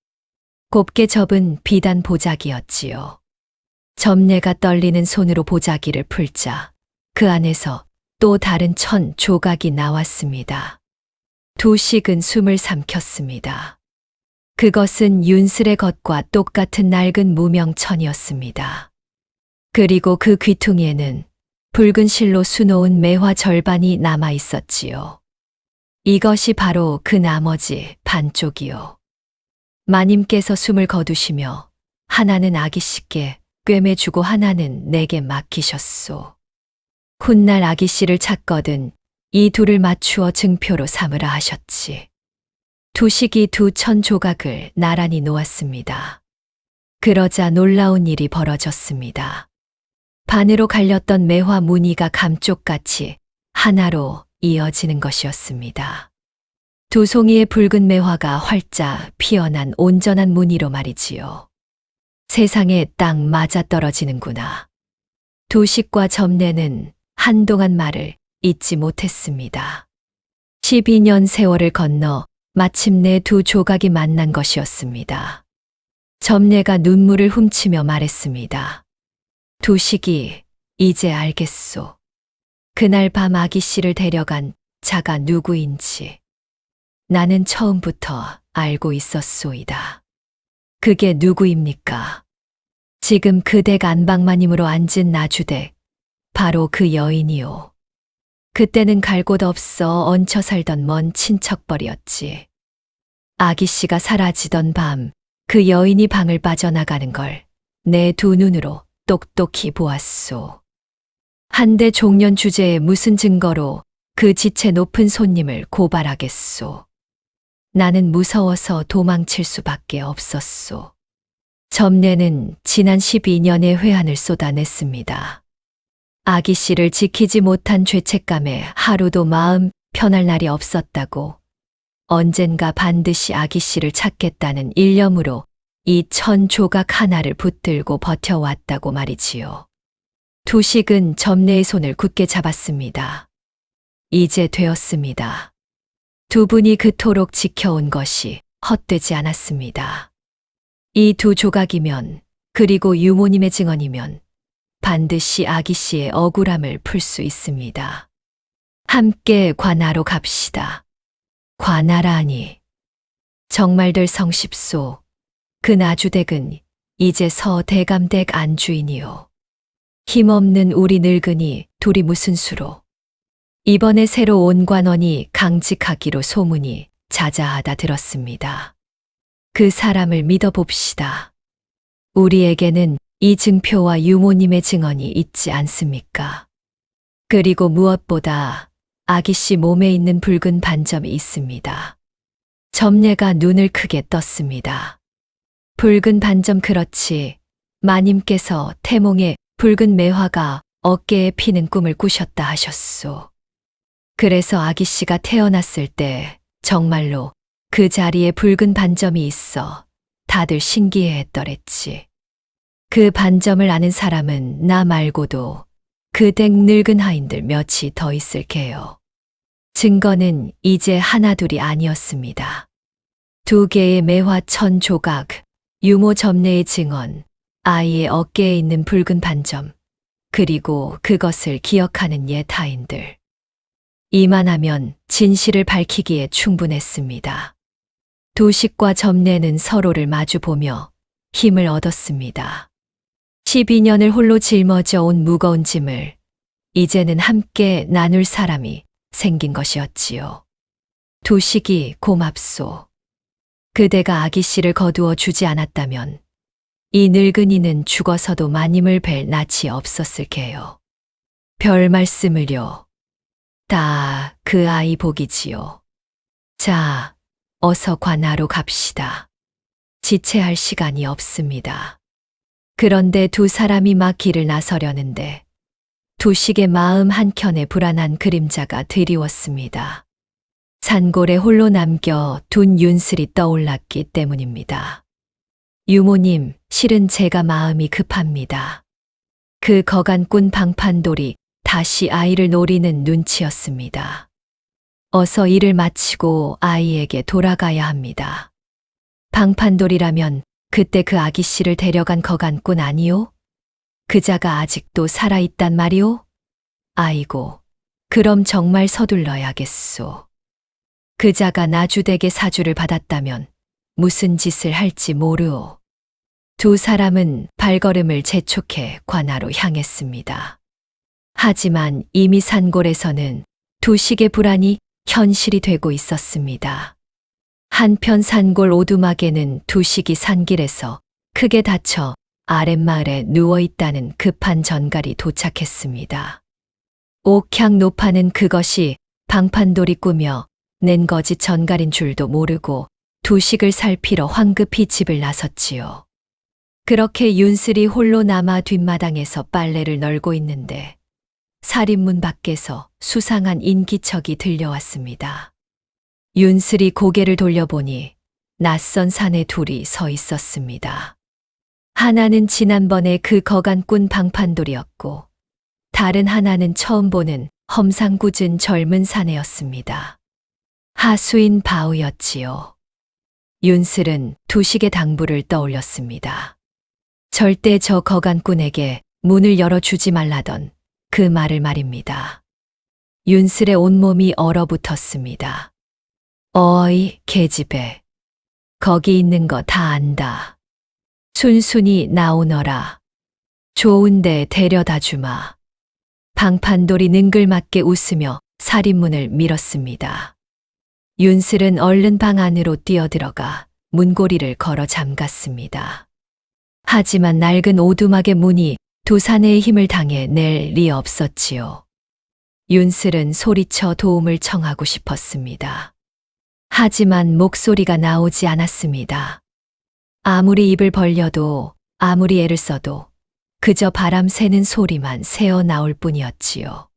곱게 접은 비단 보자기였지요. 점례가 떨리는 손으로 보자기를 풀자 그 안에서 또 다른 1000조각이 나왔습니다. 두식은 숨을 삼켰습니다. 그것은 윤슬의 것과 똑같은 낡은 무명천이었습니다. 그리고 그 귀퉁이에는 붉은 실로 수놓은 매화 절반이 남아 있었지요. 이것이 바로 그 나머지 반쪽이요. 마님께서 숨을 거두시며 하나는 아기씨께 꿰매주고 하나는 내게 맡기셨소. 훗날 아기씨를 찾거든 이 둘을 맞추어 증표로 삼으라 하셨지. 두식이 2000조각을 나란히 놓았습니다. 그러자 놀라운 일이 벌어졌습니다. 반으로 갈렸던 매화 무늬가 감쪽같이 하나로 이어지는 것이었습니다. 두 송이의 붉은 매화가 활짝 피어난 온전한 무늬로 말이지요. 세상에 딱 맞아떨어지는구나. 두식과 점례는 한동안 말을 잊지 못했습니다. 12년 세월을 건너 마침내 두 조각이 만난 것이었습니다. 점례가 눈물을 훔치며 말했습니다. 두식이 이제 알겠소. 그날 밤 아기씨를 데려간 자가 누구인지. 나는 처음부터 알고 있었소이다. 그게 누구입니까? 지금 그댁 안방마님으로 앉은 나주댁, 바로 그 여인이오. 그때는 갈 곳 없어 얹혀 살던 먼 친척벌이었지. 아기씨가 사라지던 밤, 그 여인이 방을 빠져나가는 걸 내 두 눈으로 똑똑히 보았소. 한데 종년 주제에 무슨 증거로 그 지체 높은 손님을 고발하겠소. 나는 무서워서 도망칠 수밖에 없었소. 점례는 지난 12년의 회한을 쏟아냈습니다. 아기씨를 지키지 못한 죄책감에 하루도 마음 편할 날이 없었다고, 언젠가 반드시 아기씨를 찾겠다는 일념으로 이 1000조각 하나를 붙들고 버텨왔다고 말이지요. 두식은 점례의 손을 굳게 잡았습니다. 이제 되었습니다. 두 분이 그토록 지켜온 것이 헛되지 않았습니다. 이 두 조각이면, 그리고 유모님의 증언이면 반드시 아기씨의 억울함을 풀 수 있습니다. 함께 관하로 갑시다. 관하라니. 정말들 성십소. 그 나주댁은 이제 서대감댁 안주인이요. 힘없는 우리 늙은이 둘이 무슨 수로. 이번에 새로 온 관원이 강직하기로 소문이 자자하다 들었습니다. 그 사람을 믿어봅시다. 우리에게는 이 증표와 유모님의 증언이 있지 않습니까? 그리고 무엇보다 아기 씨 몸에 있는 붉은 반점이 있습니다. 점례가 눈을 크게 떴습니다. 붉은 반점 그렇지. 마님께서 태몽에 붉은 매화가 어깨에 피는 꿈을 꾸셨다 하셨소. 그래서 아기 씨가 태어났을 때 정말로 그 자리에 붉은 반점이 있어 다들 신기해했더랬지. 그 반점을 아는 사람은 나 말고도 그 댁 늙은 하인들 몇이 더 있을 게요. 증거는 이제 하나둘이 아니었습니다. 2개의 매화 1000조각, 유모 점례의 증언, 아이의 어깨에 있는 붉은 반점, 그리고 그것을 기억하는 옛 하인들. 이만하면 진실을 밝히기에 충분했습니다. 도식과 점례는 서로를 마주보며 힘을 얻었습니다. 12년을 홀로 짊어져 온 무거운 짐을 이제는 함께 나눌 사람이 생긴 것이었지요. 도식이 고맙소. 그대가 아기 씨를 거두어 주지 않았다면 이 늙은이는 죽어서도 마님을 뵐 낯이 없었을 게요. 별 말씀을요. 다 그 아이 복이지요. 자, 어서 관하로 갑시다. 지체할 시간이 없습니다. 그런데 2 사람이 막 길을 나서려는데 도식의 마음 한켠에 불안한 그림자가 드리웠습니다. 산골에 홀로 남겨 둔 윤슬이 떠올랐기 때문입니다. 유모님, 실은 제가 마음이 급합니다. 그 거간꾼 방판돌이 다시 아이를 노리는 눈치였습니다. 어서 일을 마치고 아이에게 돌아가야 합니다. 방판돌이라면 그때 그 아기 씨를 데려간 거간꾼 아니요? 그자가 아직도 살아있단 말이오? 아이고, 그럼 정말 서둘러야겠소. 그자가 나주댁의 사주를 받았다면 무슨 짓을 할지 모르오. 2 사람은 발걸음을 재촉해 관하로 향했습니다. 하지만 이미 산골에서는 도식의 불안이 현실이 되고 있었습니다. 한편 산골 오두막에는 도식이 산길에서 크게 다쳐 아랫마을에 누워있다는 급한 전갈이 도착했습니다. 옥향 노파는 그것이 방판돌이 꾸며 낸 거짓 전갈인 줄도 모르고 도식을 살피러 황급히 집을 나섰지요. 그렇게 윤슬이 홀로 남아 뒷마당에서 빨래를 널고 있는데 살인문 밖에서 수상한 인기척이 들려왔습니다. 윤슬이 고개를 돌려보니 낯선 사내 2이 서 있었습니다. 하나는 지난번에 그 거간꾼 방판돌이었고 다른 하나는 처음 보는 험상궂은 젊은 사내였습니다. 하수인 바우였지요. 윤슬은 도식의 당부를 떠올렸습니다. 절대 저 거간꾼에게 문을 열어주지 말라던 그 말을 말입니다. 윤슬의 온몸이 얼어붙었습니다. 어이, 계집애. 거기 있는 거 다 안다. 순순히 나오너라. 좋은데 데려다 주마. 방판돌이 능글맞게 웃으며 살인문을 밀었습니다. 윤슬은 얼른 방 안으로 뛰어들어가 문고리를 걸어 잠갔습니다. 하지만 낡은 오두막의 문이 2 사내의 힘을 당해 낼 리 없었지요. 윤슬은 소리쳐 도움을 청하고 싶었습니다. 하지만 목소리가 나오지 않았습니다. 아무리 입을 벌려도 아무리 애를 써도 그저 바람 새는 소리만 새어 나올 뿐이었지요.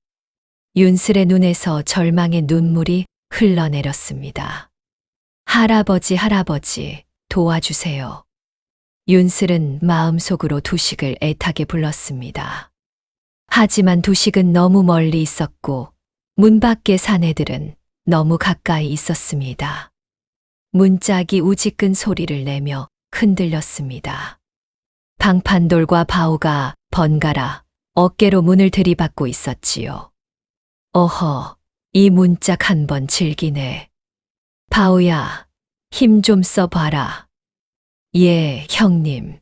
윤슬의 눈에서 절망의 눈물이 흘러내렸습니다. 할아버지, 할아버지, 도와주세요. 윤슬은 마음속으로 도식을 애타게 불렀습니다. 하지만 도식은 너무 멀리 있었고 문 밖의 사내들은 너무 가까이 있었습니다. 문짝이 우지끈 소리를 내며 흔들렸습니다. 방판돌과 바우가 번갈아 어깨로 문을 들이받고 있었지요. 어허, 이 문짝 한번 즐기네. 바우야, 힘 좀 써봐라. 예, 형님.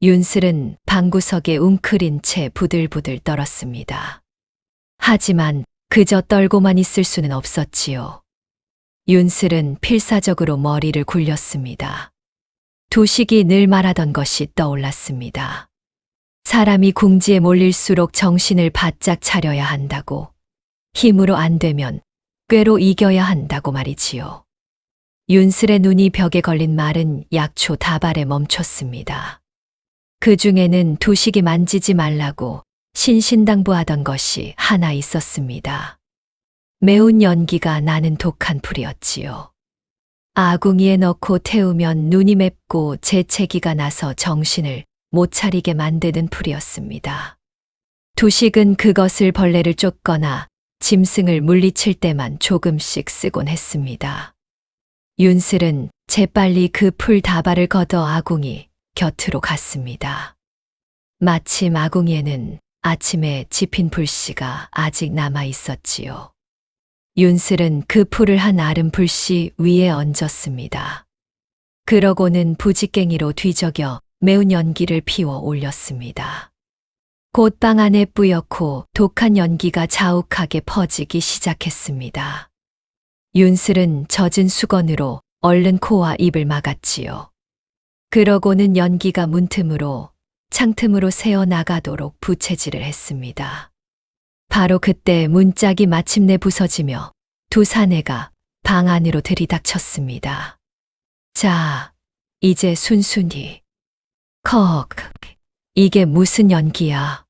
윤슬은 방구석에 웅크린 채 부들부들 떨었습니다. 하지만 그저 떨고만 있을 수는 없었지요. 윤슬은 필사적으로 머리를 굴렸습니다. 두식이 늘 말하던 것이 떠올랐습니다. 사람이 궁지에 몰릴수록 정신을 바짝 차려야 한다고, 힘으로 안 되면 꾀로 이겨야 한다고 말이지요. 윤슬의 눈이 벽에 걸린 말은 약초 다발에 멈췄습니다. 그 중에는 두식이 만지지 말라고 신신당부하던 것이 하나 있었습니다. 매운 연기가 나는 독한 풀이었지요. 아궁이에 넣고 태우면 눈이 맵고 재채기가 나서 정신을 못 차리게 만드는 풀이었습니다. 두식은 그것을 벌레를 쫓거나 짐승을 물리칠 때만 조금씩 쓰곤 했습니다. 윤슬은 재빨리 그 풀 다발을 걷어 아궁이 곁으로 갔습니다. 마침 아궁이에는 아침에 집힌 불씨가 아직 남아 있었지요. 윤슬은 그 풀을 한 아름 불씨 위에 얹었습니다. 그러고는 부지깽이로 뒤적여 매운 연기를 피워 올렸습니다. 곧 방 안에 뿌옇고 독한 연기가 자욱하게 퍼지기 시작했습니다. 윤슬은 젖은 수건으로 얼른 코와 입을 막았지요. 그러고는 연기가 문틈으로 창틈으로 새어나가도록 부채질을 했습니다. 바로 그때 문짝이 마침내 부서지며 두 사내가 방 안으로 들이닥쳤습니다. 자, 이제 순순히. 컥, 이게 무슨 연기야.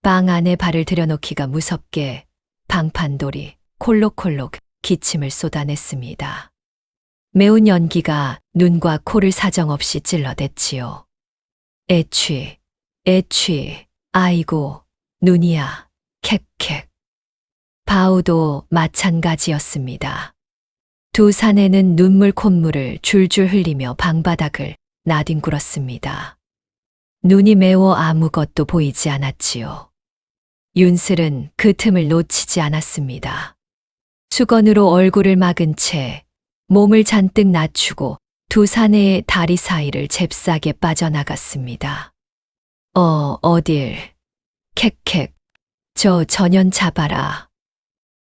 방 안에 발을 들여놓기가 무섭게 방판돌이 콜록콜록 기침을 쏟아냈습니다. 매운 연기가 눈과 코를 사정없이 찔러댔지요. 애취, 아이고, 눈이야, 캑캑. 바우도 마찬가지였습니다. 두 사내는 눈물 콧물을 줄줄 흘리며 방바닥을 나뒹굴었습니다. 눈이 매워 아무것도 보이지 않았지요. 윤슬은 그 틈을 놓치지 않았습니다. 수건으로 얼굴을 막은 채 몸을 잔뜩 낮추고 두 사내의 다리 사이를 잽싸게 빠져나갔습니다. 어딜. 캑캑. 저 전연 잡아라.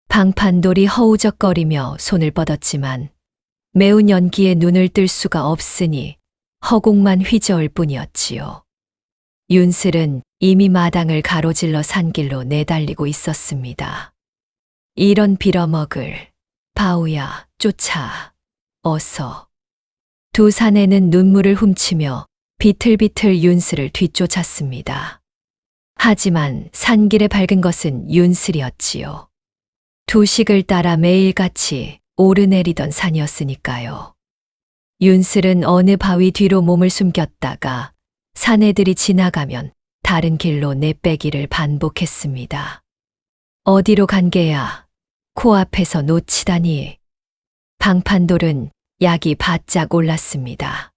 방판돌이 허우적거리며 손을 뻗었지만 매운 연기에 눈을 뜰 수가 없으니 허공만 휘저을 뿐이었지요. 윤슬은 이미 마당을 가로질러 산길로 내달리고 있었습니다. 이런 빌어먹을. 바우야, 쫓아. 어서. 두 사내는 눈물을 훔치며 비틀비틀 윤슬을 뒤쫓았습니다. 하지만 산길에 밝은 것은 윤슬이었지요. 두식을 따라 매일같이 오르내리던 산이었으니까요. 윤슬은 어느 바위 뒤로 몸을 숨겼다가 사내들이 지나가면 다른 길로 내빼기를 반복했습니다. 어디로 간 게야? 코앞에서 놓치다니. 방판돌은 약이 바짝 올랐습니다.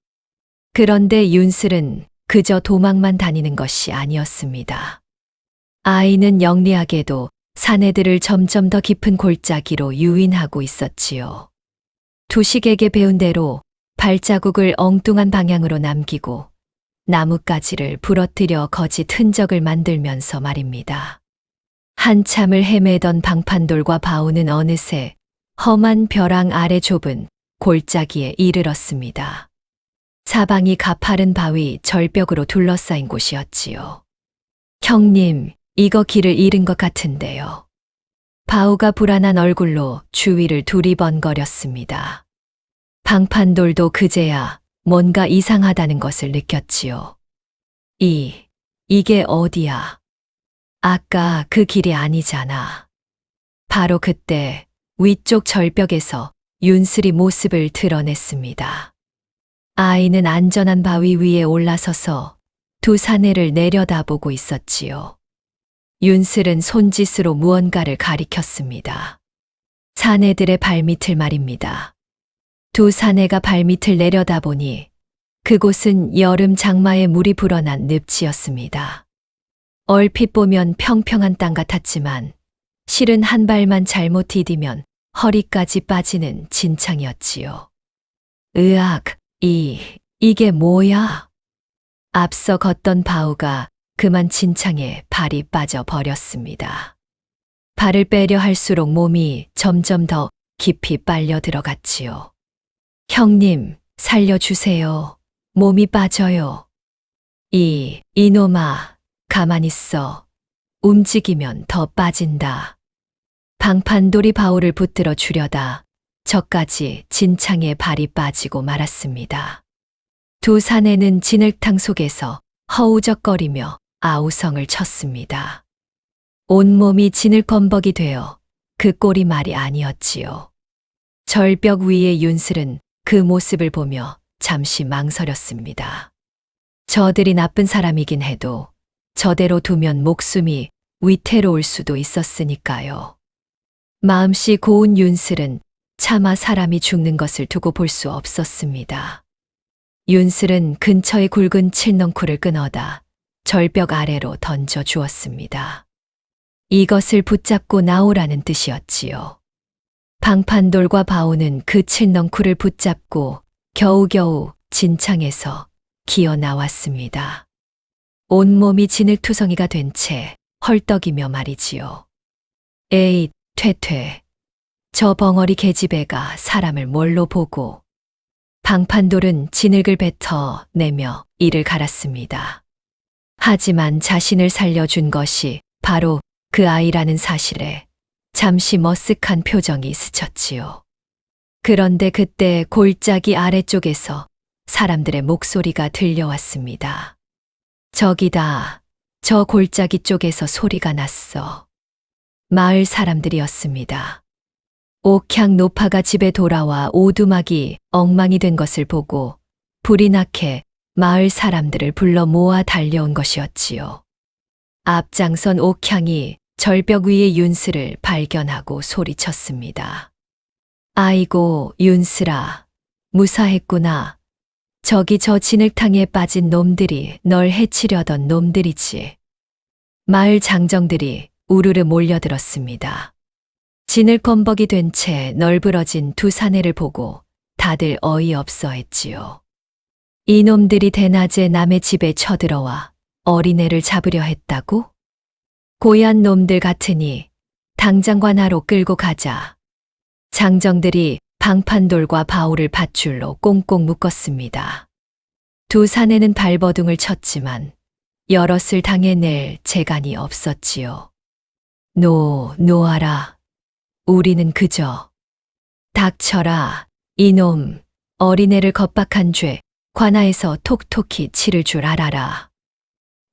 그런데 윤슬은 그저 도망만 다니는 것이 아니었습니다. 아이는 영리하게도 사내들을 점점 더 깊은 골짜기로 유인하고 있었지요. 두식에게 배운 대로 발자국을 엉뚱한 방향으로 남기고 나뭇가지를 부러뜨려 거짓 흔적을 만들면서 말입니다. 한참을 헤매던 방판돌과 바우는 어느새 험한 벼랑 아래 좁은 골짜기에 이르렀습니다. 사방이 가파른 바위 절벽으로 둘러싸인 곳이었지요. 형님, 이거 길을 잃은 것 같은데요. 바우가 불안한 얼굴로 주위를 두리번거렸습니다. 방판돌도 그제야 뭔가 이상하다는 것을 느꼈지요. 이게 어디야? 아까 그 길이 아니잖아. 바로 그때 위쪽 절벽에서 윤슬이 모습을 드러냈습니다. 아이는 안전한 바위 위에 올라서서 두 사내를 내려다보고 있었지요. 윤슬은 손짓으로 무언가를 가리켰습니다. 사내들의 발밑을 말입니다. 두 사내가 발밑을 내려다보니 그곳은 여름 장마에 물이 불어난 늪지였습니다. 얼핏 보면 평평한 땅 같았지만 실은 한 발만 잘못 디디면 허리까지 빠지는 진창이었지요. 으악, 이게 뭐야? 앞서 걷던 바우가 그만 진창에 발이 빠져 버렸습니다. 발을 빼려 할수록 몸이 점점 더 깊이 빨려 들어갔지요. 형님, 살려주세요. 몸이 빠져요. 이놈아, 가만히 있어. 움직이면 더 빠진다. 방판돌이 바울을 붙들어 주려다 저까지 진창에 발이 빠지고 말았습니다. 두 사내는 진흙탕 속에서 허우적거리며 아우성을 쳤습니다. 온몸이 진흙범벅이 되어 그 꼴이 말이 아니었지요. 절벽 위의 윤슬은 그 모습을 보며 잠시 망설였습니다. 저들이 나쁜 사람이긴 해도 저대로 두면 목숨이 위태로울 수도 있었으니까요. 마음씨 고운 윤슬은 차마 사람이 죽는 것을 두고 볼 수 없었습니다. 윤슬은 근처의 굵은 칠넝쿨을 끊어다 절벽 아래로 던져 주었습니다. 이것을 붙잡고 나오라는 뜻이었지요. 방판돌과 바오는 그 칠넝쿨을 붙잡고 겨우겨우 진창에서 기어 나왔습니다. 온몸이 진흙투성이가 된 채 헐떡이며 말이지요. 에잇, 퇴퇴. 저 벙어리 계집애가 사람을 뭘로 보고. 방판돌은 진흙을 뱉어 내며 이를 갈았습니다. 하지만 자신을 살려준 것이 바로 그 아이라는 사실에 잠시 머쓱한 표정이 스쳤지요. 그런데 그때 골짜기 아래쪽에서 사람들의 목소리가 들려왔습니다. 저기다, 저 골짜기 쪽에서 소리가 났어. 마을 사람들이었습니다. 옥향 노파가 집에 돌아와 오두막이 엉망이 된 것을 보고 불이 나게 마을 사람들을 불러 모아 달려온 것이었지요. 앞장선 옥향이 절벽 위의 윤슬을 발견하고 소리쳤습니다. 아이고, 윤슬아, 무사했구나. 저기 저 진흙탕에 빠진 놈들이 널 해치려던 놈들이지. 마을 장정들이 우르르 몰려들었습니다. 진흙범벅이 된 채 널브러진 두 사내를 보고 다들 어이없어 했지요. 이놈들이 대낮에 남의 집에 쳐들어와 어린애를 잡으려 했다고? 고얀 놈들 같으니 당장 관하로 끌고 가자. 장정들이 방판돌과 바울을 밧줄로 꽁꽁 묶었습니다. 두 사내는 발버둥을 쳤지만 여럿을 당해낼 재간이 없었지요. 놓아라. 우리는 그저. 닥쳐라. 이놈, 어린애를 겁박한 죄 관아에서 톡톡히 치를 줄 알아라.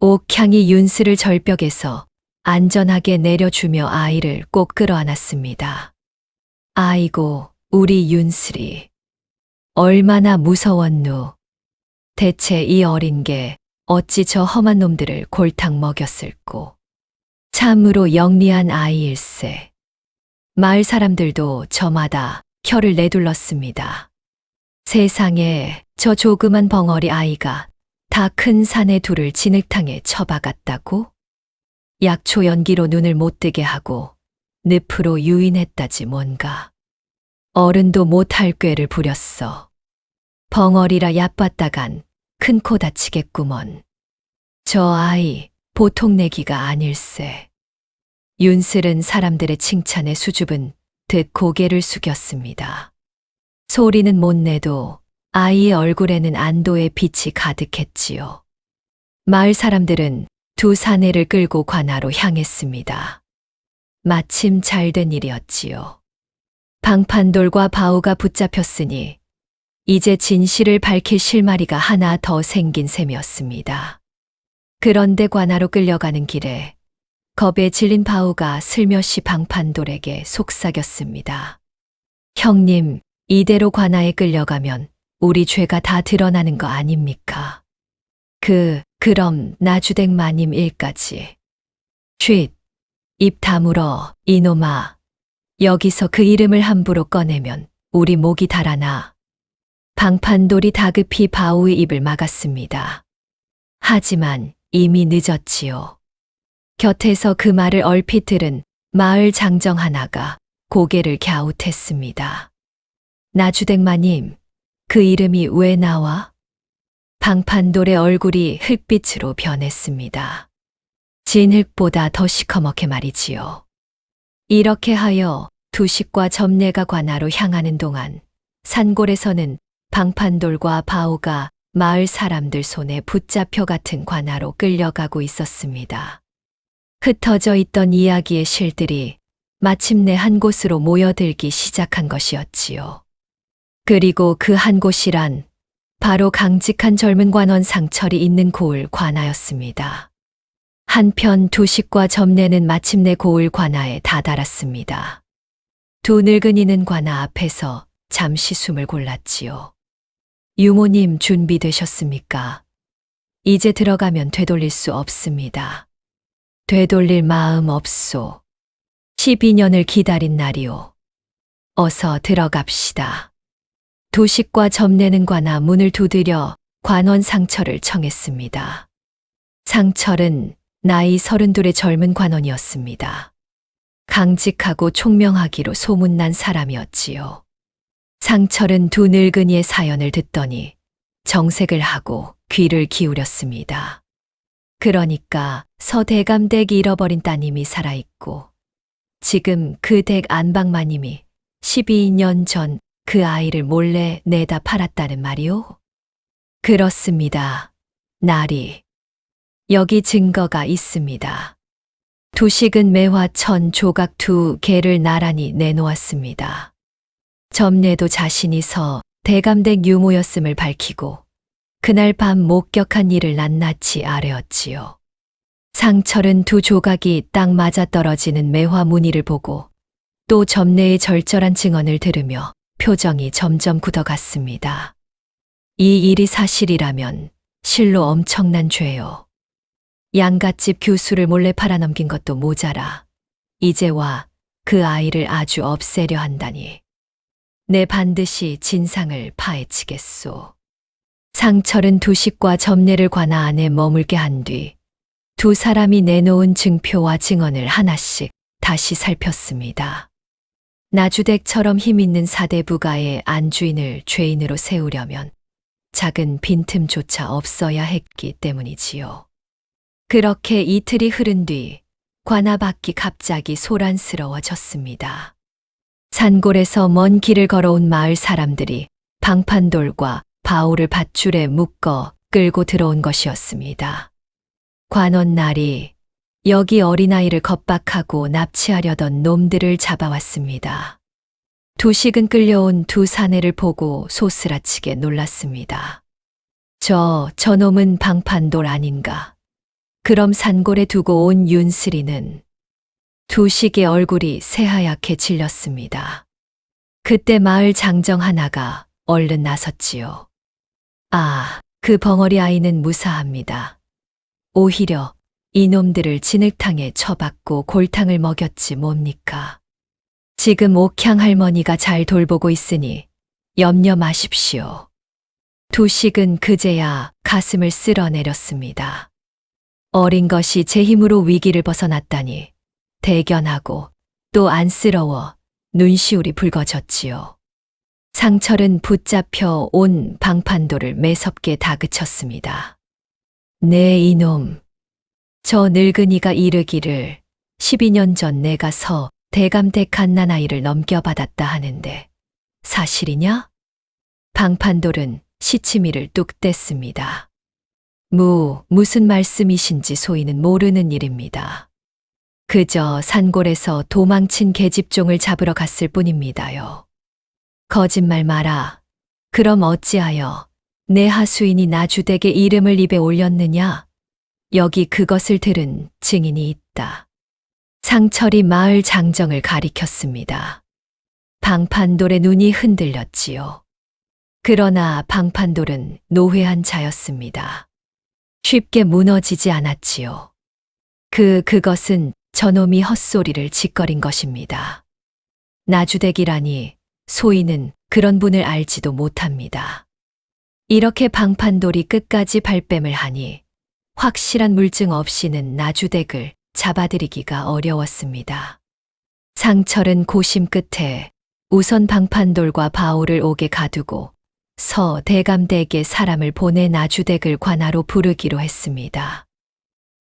옥향이 윤슬을 절벽에서 안전하게 내려주며 아이를 꼭 끌어안았습니다. 아이고, 우리 윤슬이. 얼마나 무서웠누. 대체 이 어린 게 어찌 저 험한 놈들을 골탕 먹였을꼬. 참으로 영리한 아이일세. 마을 사람들도 저마다 혀를 내둘렀습니다. 세상에 저 조그만 벙어리 아이가 다 큰 사내 둘을 진흙탕에 처박았다고? 약초 연기로 눈을 못 뜨게 하고 늪으로 유인했다지 뭔가. 어른도 못할 꾀를 부렸어. 벙어리라 얕봤다간 큰 코 다치겠구먼. 저 아이 보통 내기가 아닐세. 윤슬은 사람들의 칭찬에 수줍은 듯 고개를 숙였습니다. 소리는 못 내도 아이의 얼굴에는 안도의 빛이 가득했지요. 마을 사람들은 두 사내를 끌고 관아로 향했습니다. 마침 잘된 일이었지요. 방판돌과 바우가 붙잡혔으니 이제 진실을 밝힐 실마리가 하나 더 생긴 셈이었습니다. 그런데 관아로 끌려가는 길에 겁에 질린 바우가 슬며시 방판돌에게 속삭였습니다. 형님, 이대로 관아에 끌려가면 우리 죄가 다 드러나는 거 아닙니까? 그럼 나주댁 마님 일까지. 쉿, 입 다물어, 이놈아. 여기서 그 이름을 함부로 꺼내면 우리 목이 달아나. 방판돌이 다급히 바우의 입을 막았습니다. 하지만 이미 늦었지요. 곁에서 그 말을 얼핏 들은 마을 장정 하나가 고개를 갸웃했습니다. 나주댁 마님, 그 이름이 왜 나와? 방판돌의 얼굴이 흙빛으로 변했습니다. 진흙보다 더 시커멓게 말이지요. 이렇게 하여 두식과 점례가 관하로 향하는 동안 산골에서는 방판돌과 바오가 마을 사람들 손에 붙잡혀 같은 관하로 끌려가고 있었습니다. 흩어져 있던 이야기의 실들이 마침내 한 곳으로 모여들기 시작한 것이었지요. 그리고 그 한 곳이란 바로 강직한 젊은 관원 상철이 있는 고을 관하였습니다. 한편 두식과 점례는 마침내 고을 관하에 다다랐습니다. 두 늙은이는 관아 앞에서 잠시 숨을 골랐지요. 유모님 준비되셨습니까? 이제 들어가면 되돌릴 수 없습니다. 되돌릴 마음 없소. 12년을 기다린 날이오. 어서 들어갑시다. 두식과 점례는 관아 문을 두드려 관원 상철을 청했습니다. 상철은 나이 32의 젊은 관원이었습니다. 강직하고 총명하기로 소문난 사람이었지요. 상철은 두 늙은이의 사연을 듣더니 정색을 하고 귀를 기울였습니다. 그러니까 서대감댁이 잃어버린 따님이 살아있고 지금 그 댁 안방마님이 12년 전 그 아이를 몰래 내다 팔았다는 말이오? 그렇습니다. 나리. 여기 증거가 있습니다. 두식은 매화 1000조각 2개를 나란히 내놓았습니다. 점례도 자신이 서 대감댁 유모였음을 밝히고 그날 밤 목격한 일을 낱낱이 아뢰었지요. 상철은 2조각이 딱 맞아떨어지는 매화 무늬를 보고 또 점례의 절절한 증언을 들으며 표정이 점점 굳어갔습니다. 이 일이 사실이라면 실로 엄청난 죄요. 양갓집 교수를 몰래 팔아넘긴 것도 모자라 이제와 그 아이를 아주 없애려 한다니. 내 반드시 진상을 파헤치겠소. 상철은 두식과 점례를 관아 안에 머물게 한 뒤 두 사람이 내놓은 증표와 증언을 하나씩 다시 살폈습니다. 나주댁처럼 힘있는 사대부가의 안주인을 죄인으로 세우려면 작은 빈틈조차 없어야 했기 때문이지요. 그렇게 이틀이 흐른 뒤 관아 밖이 갑자기 소란스러워졌습니다. 산골에서 먼 길을 걸어온 마을 사람들이 방판돌과 바오를 밧줄에 묶어 끌고 들어온 것이었습니다. 관원 날이 여기 어린아이를 겁박하고 납치하려던 놈들을 잡아왔습니다. 두식은 끌려온 두 사내를 보고 소스라치게 놀랐습니다. 저놈은 방판돌 아닌가? 그럼 산골에 두고 온 윤슬이는? 두식의 얼굴이 새하얗게 질렸습니다. 그때 마을 장정 하나가 얼른 나섰지요. 아, 그 벙어리 아이는 무사합니다. 오히려 이놈들을 진흙탕에 쳐박고 골탕을 먹였지 뭡니까? 지금 옥향 할머니가 잘 돌보고 있으니 염려 마십시오. 두식은 그제야 가슴을 쓸어내렸습니다. 어린 것이 제 힘으로 위기를 벗어났다니 대견하고 또 안쓰러워 눈시울이 붉어졌지요. 상철은 붙잡혀 온 방판돌을 매섭게 다그쳤습니다. 네 이놈. 저 늙은이가 이르기를 12년 전 내가 서 대감댁 갓난아이를 넘겨받았다 하는데 사실이냐? 방판돌은 시치미를 뚝 뗐습니다. 무슨 말씀이신지 소인은 모르는 일입니다. 그저 산골에서 도망친 계집종을 잡으러 갔을 뿐입니다요. 거짓말 마라. 그럼 어찌하여 내 하수인이 나주댁의 이름을 입에 올렸느냐? 여기 그것을 들은 증인이 있다. 상철이 마을 장정을 가리켰습니다. 방판돌의 눈이 흔들렸지요. 그러나 방판돌은 노회한 자였습니다. 쉽게 무너지지 않았지요. 그것은 저놈이 헛소리를 짓거린 것입니다. 나주댁이라니 소인은 그런 분을 알지도 못합니다. 이렇게 방판돌이 끝까지 발뺌을 하니 확실한 물증 없이는 나주댁을 잡아들이기가 어려웠습니다. 상철은 고심 끝에 우선 방판돌과 바오를 옥에 가두고 서 대감댁에 사람을 보내 나주댁을 관하로 부르기로 했습니다.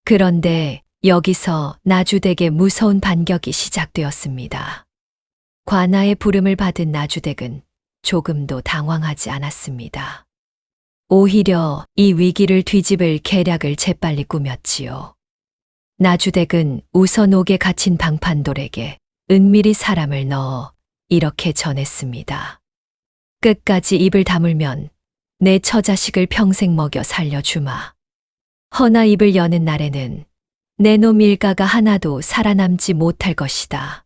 그런데 여기서 나주댁의 무서운 반격이 시작되었습니다. 관아의 부름을 받은 나주댁은 조금도 당황하지 않았습니다. 오히려 이 위기를 뒤집을 계략을 재빨리 꾸몄지요. 나주댁은 우선 옥에 갇힌 방판돌에게 은밀히 사람을 넣어 이렇게 전했습니다. 끝까지 입을 다물면 내 처자식을 평생 먹여 살려주마. 허나 입을 여는 날에는 내 놈 일가가 하나도 살아남지 못할 것이다.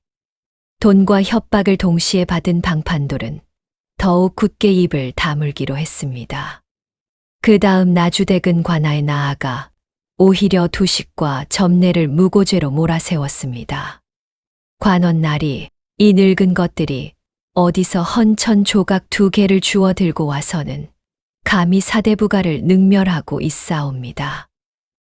돈과 협박을 동시에 받은 방판돌은 더욱 굳게 입을 다물기로 했습니다. 그 다음 나주댁은 관아에 나아가 오히려 두식과 점례를 무고죄로 몰아세웠습니다. 관원날이 이 늙은 것들이 어디서 헌천 조각 2개를 주워 들고 와서는 감히 사대부가를 능멸하고 있사옵니다.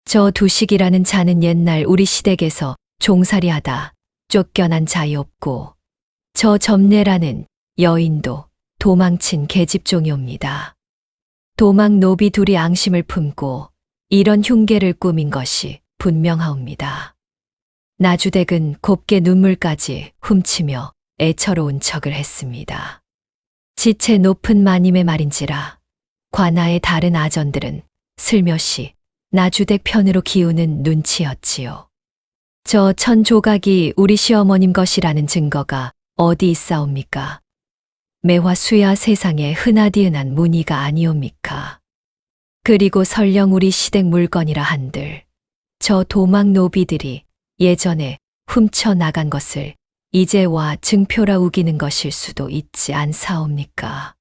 저 두식이라는 자는 옛날 우리 시댁에서 종살이하다 쫓겨난 자이없고 저 점례라는 여인도 도망친 계집종이옵니다. 도망 노비 둘이 앙심을 품고 이런 흉계를 꾸민 것이 분명하옵니다. 나주댁은 곱게 눈물까지 훔치며 애처로운 척을 했습니다. 지체 높은 마님의 말인지라 관아의 다른 아전들은 슬며시 나주댁 편으로 기우는 눈치였지요. 저 천조각이 우리 시어머님 것이라는 증거가 어디 있사옵니까? 매화 수야 세상에 흔하디흔한 무늬가 아니옵니까? 그리고 설령 우리 시댁 물건이라 한들 저 도망 노비들이 예전에 훔쳐 나간 것을 이제와 증표라 우기는 것일 수도 있지 않사옵니까?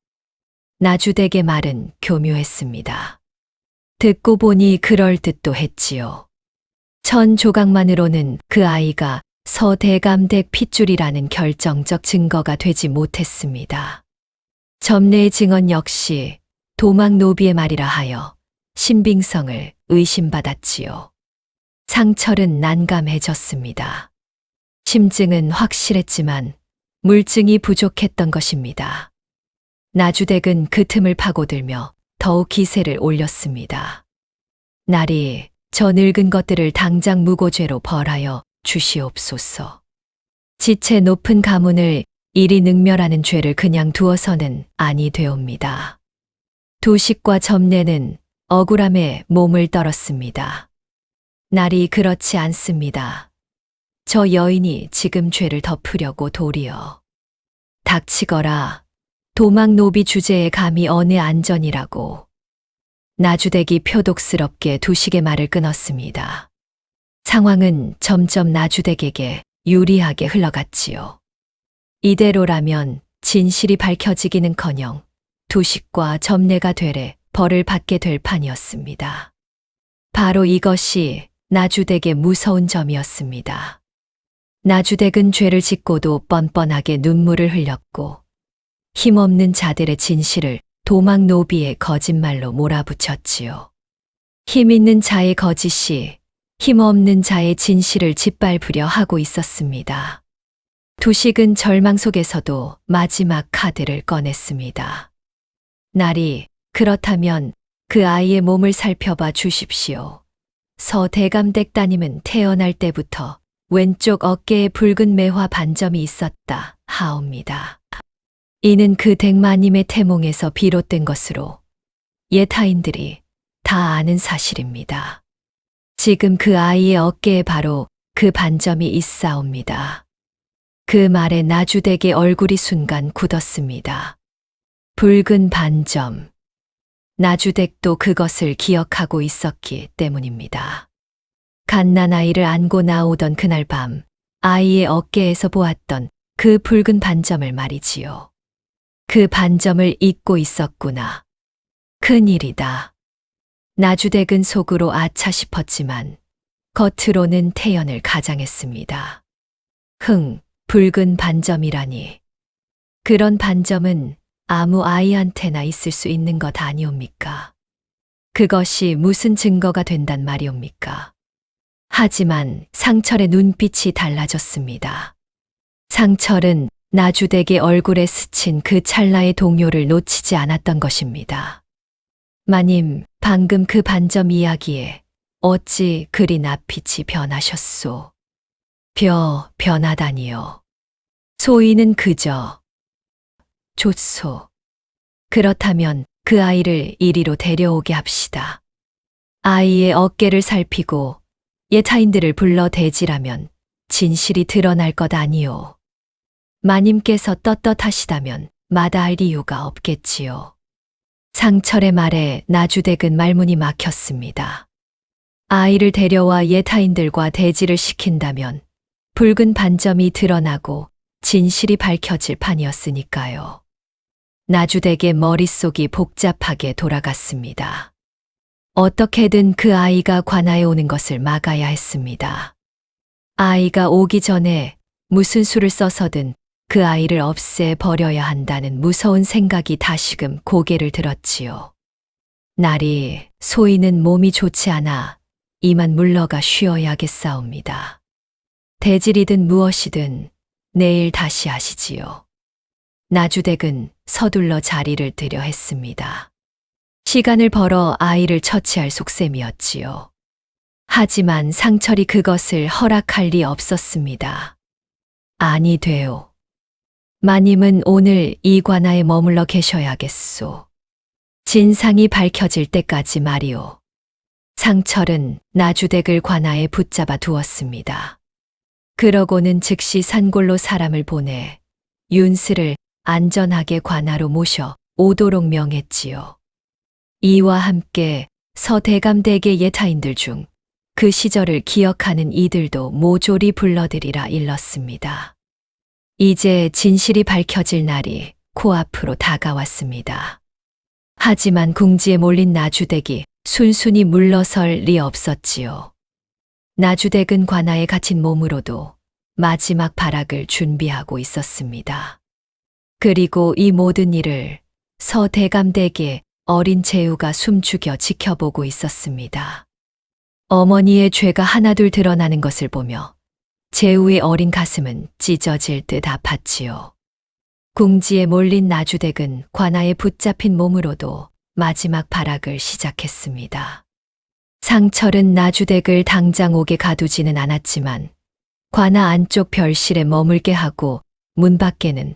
나주댁의 말은 교묘했습니다. 듣고 보니 그럴 듯도 했지요. 천 조각만으로는 그 아이가 서대감댁 핏줄이라는 결정적 증거가 되지 못했습니다. 점례의 증언 역시 도망 노비의 말이라 하여 신빙성을 의심받았지요. 상철은 난감해졌습니다. 심증은 확실했지만 물증이 부족했던 것입니다. 나주댁은 그 틈을 파고들며 더욱 기세를 올렸습니다. 날이 저 늙은 것들을 당장 무고죄로 벌하여 주시옵소서. 지체 높은 가문을 이리 능멸하는 죄를 그냥 두어서는 아니 되옵니다. 두식과 점례는 억울함에 몸을 떨었습니다. 날이 그렇지 않습니다. 저 여인이 지금 죄를 덮으려고 도리어. 닥치거라. 도망 노비 주제에 감히 언의 안전이라고. 나주댁이 표독스럽게 두식의 말을 끊었습니다. 상황은 점점 나주댁에게 유리하게 흘러갔지요. 이대로라면 진실이 밝혀지기는커녕 두식과 점례가 되레 벌을 받게 될 판이었습니다. 바로 이것이 나주댁의 무서운 점이었습니다. 나주댁은 죄를 짓고도 뻔뻔하게 눈물을 흘렸고 힘없는 자들의 진실을 도망 노비의 거짓말로 몰아붙였지요. 힘 있는 자의 거짓이 힘없는 자의 진실을 짓밟으려 하고 있었습니다. 두식은 절망 속에서도 마지막 카드를 꺼냈습니다. 날이 그렇다면 그 아이의 몸을 살펴봐 주십시오. 서대감댁 따님은 태어날 때부터 왼쪽 어깨에 붉은 매화 반점이 있었다 하옵니다. 이는 그 댁마님의 태몽에서 비롯된 것으로 예타인들이 다 아는 사실입니다. 지금 그 아이의 어깨에 바로 그 반점이 있사옵니다. 그 말에 나주댁의 얼굴이 순간 굳었습니다. 붉은 반점. 나주댁도 그것을 기억하고 있었기 때문입니다. 갓난아이를 안고 나오던 그날 밤 아이의 어깨에서 보았던 그 붉은 반점을 말이지요. 그 반점을 잊고 있었구나. 큰일이다. 나주댁은 속으로 아차 싶었지만 겉으로는 태연을 가장했습니다. 붉은 반점이라니. 그런 반점은 아무 아이한테나 있을 수 있는 것 아니옵니까? 그것이 무슨 증거가 된단 말이옵니까? 하지만 상철의 눈빛이 달라졌습니다. 상철은 나주댁의 얼굴에 스친 그 찰나의 동요를 놓치지 않았던 것입니다. 마님, 방금 그 반점 이야기에 어찌 그리 낯빛이 변하셨소? 변하다니요. 소희는 그저 좋소. 그렇다면 그 아이를 이리로 데려오게 합시다. 아이의 어깨를 살피고 예타인들을 불러 대지라면 진실이 드러날 것 아니오. 마님께서 떳떳하시다면 마다할 이유가 없겠지요. 상철의 말에 나주댁은 말문이 막혔습니다. 아이를 데려와 예타인들과 대지를 시킨다면 붉은 반점이 드러나고 진실이 밝혀질 판이었으니까요. 나주댁의 머릿속이 복잡하게 돌아갔습니다. 어떻게든 그 아이가 관아에 오는 것을 막아야 했습니다. 아이가 오기 전에 무슨 수를 써서든 그 아이를 없애버려야 한다는 무서운 생각이 다시금 고개를 들었지요. 날이 소희는 몸이 좋지 않아 이만 물러가 쉬어야겠사옵니다. 대질이든 무엇이든 내일 다시 하시지요. 나주댁은 서둘러 자리를 들여 했습니다. 시간을 벌어 아이를 처치할 속셈이었지요. 하지만 상철이 그것을 허락할 리 없었습니다. 아니 돼요. 마님은 오늘 이 관아에 머물러 계셔야겠소. 진상이 밝혀질 때까지 말이오. 상철은 나주댁을 관아에 붙잡아 두었습니다. 그러고는 즉시 산골로 사람을 보내 윤스를 안전하게 관아로 모셔 오도록 명했지요. 이와 함께 서대감댁의 예타인들 중 그 시절을 기억하는 이들도 모조리 불러들이라 일렀습니다. 이제 진실이 밝혀질 날이 코앞으로 다가왔습니다. 하지만 궁지에 몰린 나주댁이 순순히 물러설 리 없었지요. 나주댁은 관아에 갇힌 몸으로도 마지막 발악을 준비하고 있었습니다. 그리고 이 모든 일을 서대감댁의 어린 재우가 숨죽여 지켜보고 있었습니다. 어머니의 죄가 하나둘 드러나는 것을 보며 재우의 어린 가슴은 찢어질 듯 아팠지요. 궁지에 몰린 나주댁은 관아에 붙잡힌 몸으로도 마지막 발악을 시작했습니다. 상철은 나주댁을 당장 옥에 가두지는 않았지만 관아 안쪽 별실에 머물게 하고 문 밖에는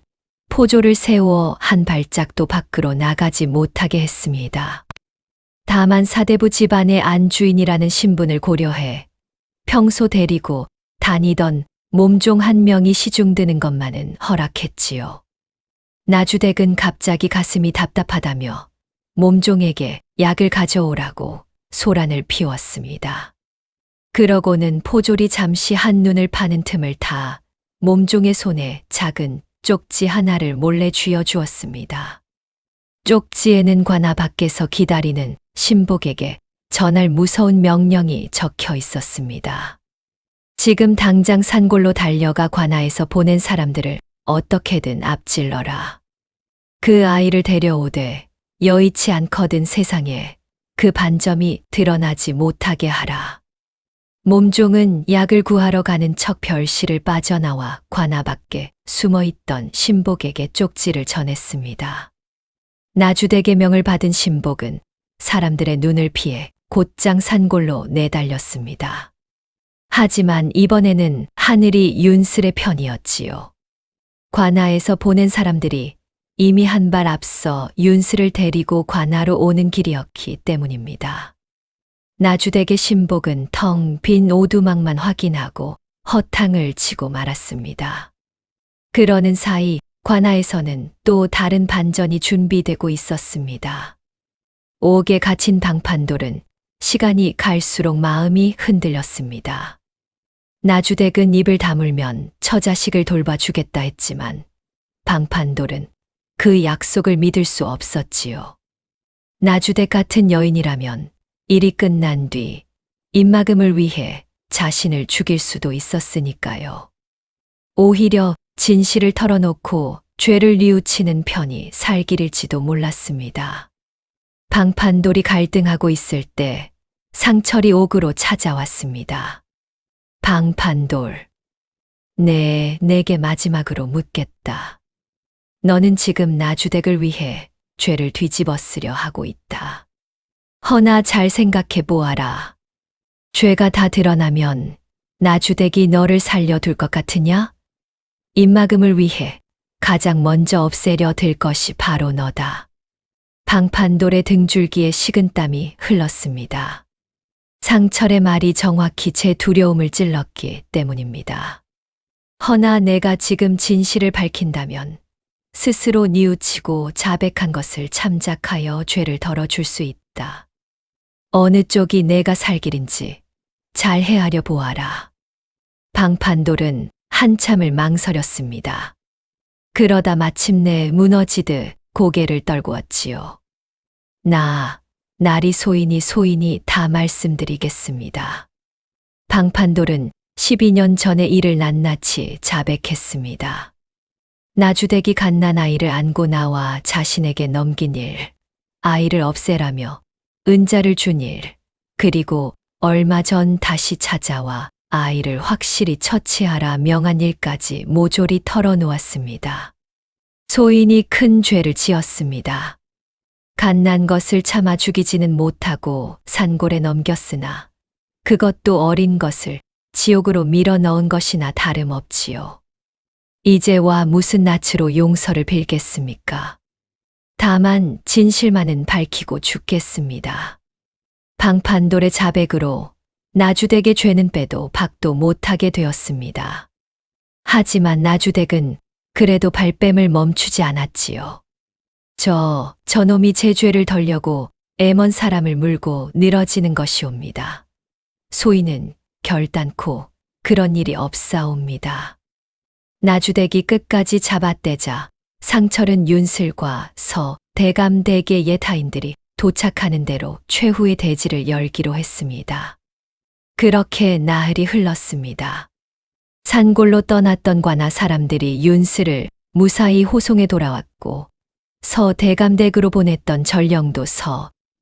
포조를 세워 한 발짝도 밖으로 나가지 못하게 했습니다. 다만 사대부 집안의 안주인이라는 신분을 고려해 평소 데리고 다니던 몸종 한 명이 시중드는 것만은 허락했지요. 나주댁은 갑자기 가슴이 답답하다며 몸종에게 약을 가져오라고 소란을 피웠습니다. 그러고는 포졸이 잠시 한눈을 파는 틈을 타 몸종의 손에 작은 쪽지 하나를 몰래 쥐어 주었습니다. 쪽지에는 관아 밖에서 기다리는 신복에게 전할 무서운 명령이 적혀 있었습니다. 지금 당장 산골로 달려가 관아에서 보낸 사람들을 어떻게든 앞질러라. 그 아이를 데려오되 여의치 않거든 세상에 그 반점이 드러나지 못하게 하라. 몸종은 약을 구하러 가는 척 별실을 빠져나와 관아 밖에 숨어있던 신복에게 쪽지를 전했습니다. 나주댁의 명을 받은 신복은 사람들의 눈을 피해 곧장 산골로 내달렸습니다. 하지만 이번에는 하늘이 윤슬의 편이었지요. 관아에서 보낸 사람들이 이미 한 발 앞서 윤슬을 데리고 관아로 오는 길이었기 때문입니다. 나주댁의 신복은 텅 빈 오두막만 확인하고 허탕을 치고 말았습니다. 그러는 사이 관아에서는 또 다른 반전이 준비되고 있었습니다. 옥에 갇힌 방판돌은 시간이 갈수록 마음이 흔들렸습니다. 나주댁은 입을 다물면 처자식을 돌봐주겠다 했지만 방판돌은 그 약속을 믿을 수 없었지요. 나주댁 같은 여인이라면 일이 끝난 뒤 입막음을 위해 자신을 죽일 수도 있었으니까요. 오히려 진실을 털어놓고 죄를 뉘우치는 편이 살 길일지도 몰랐습니다. 방판돌이 갈등하고 있을 때 상철이 옥으로 찾아왔습니다. 방판돌, 내게 마지막으로 묻겠다. 너는 지금 나주댁을 위해 죄를 뒤집어 쓰려 하고 있다. 허나 잘 생각해 보아라. 죄가 다 드러나면 나주댁이 너를 살려둘 것 같으냐? 입막음을 위해 가장 먼저 없애려 들 것이 바로 너다. 방판돌의 등줄기에 식은땀이 흘렀습니다. 상철의 말이 정확히 제 두려움을 찔렀기 때문입니다. 허나 내가 지금 진실을 밝힌다면 스스로 뉘우치고 자백한 것을 참작하여 죄를 덜어줄 수 있다. 어느 쪽이 내가 살 길인지 잘 헤아려 보아라. 방판돌은 한참을 망설였습니다. 그러다 마침내 무너지듯 고개를 떨구었지요. 날이 소인이 다 말씀드리겠습니다. 방판돌은 12년 전의 일을 낱낱이 자백했습니다. 나주댁이 갓난아이를 안고 나와 자신에게 넘긴 일, 아이를 없애라며 은자를 준 일, 그리고 얼마 전 다시 찾아와 아이를 확실히 처치하라 명한 일까지 모조리 털어놓았습니다. 소인이 큰 죄를 지었습니다. 갓난 것을 참아 죽이지는 못하고 산골에 넘겼으나 그것도 어린 것을 지옥으로 밀어 넣은 것이나 다름없지요. 이제와 무슨 낯으로 용서를 빌겠습니까? 다만 진실만은 밝히고 죽겠습니다. 방판돌의 자백으로 나주댁의 죄는 빼도 박도 못하게 되었습니다. 하지만 나주댁은 그래도 발뺌을 멈추지 않았지요. 저놈이 제 죄를 덜려고 애먼 사람을 물고 늘어지는 것이옵니다. 소인은 결단코 그런 일이 없사옵니다. 나주댁이 끝까지 잡아떼자 상철은 윤슬과 대감댁의 예타인들이 도착하는 대로 최후의 대지를 열기로 했습니다. 그렇게 나흘이 흘렀습니다. 산골로 떠났던 관아 사람들이 윤슬을 무사히 호송에 돌아왔고 대감댁으로 보냈던 전령도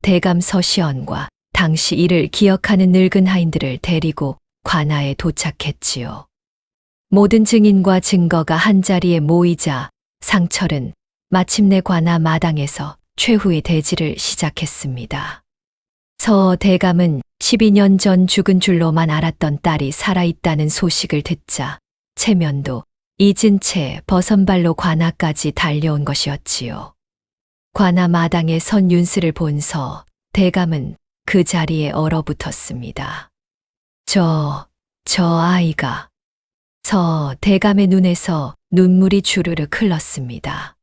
대감 서시원과 당시 이를 기억하는 늙은 하인들을 데리고 관아에 도착했지요. 모든 증인과 증거가 한자리에 모이자 상철은 마침내 관아 마당에서 최후의 대지를 시작했습니다. 대감은 12년 전 죽은 줄로만 알았던 딸이 살아있다는 소식을 듣자 체면도 잊은 채 버선발로 관아까지 달려온 것이었지요. 관아 마당에 선 윤슬을 본 대감은 그 자리에 얼어붙었습니다. 저 아이가. 대감의 눈에서 눈물이 주르륵 흘렀습니다.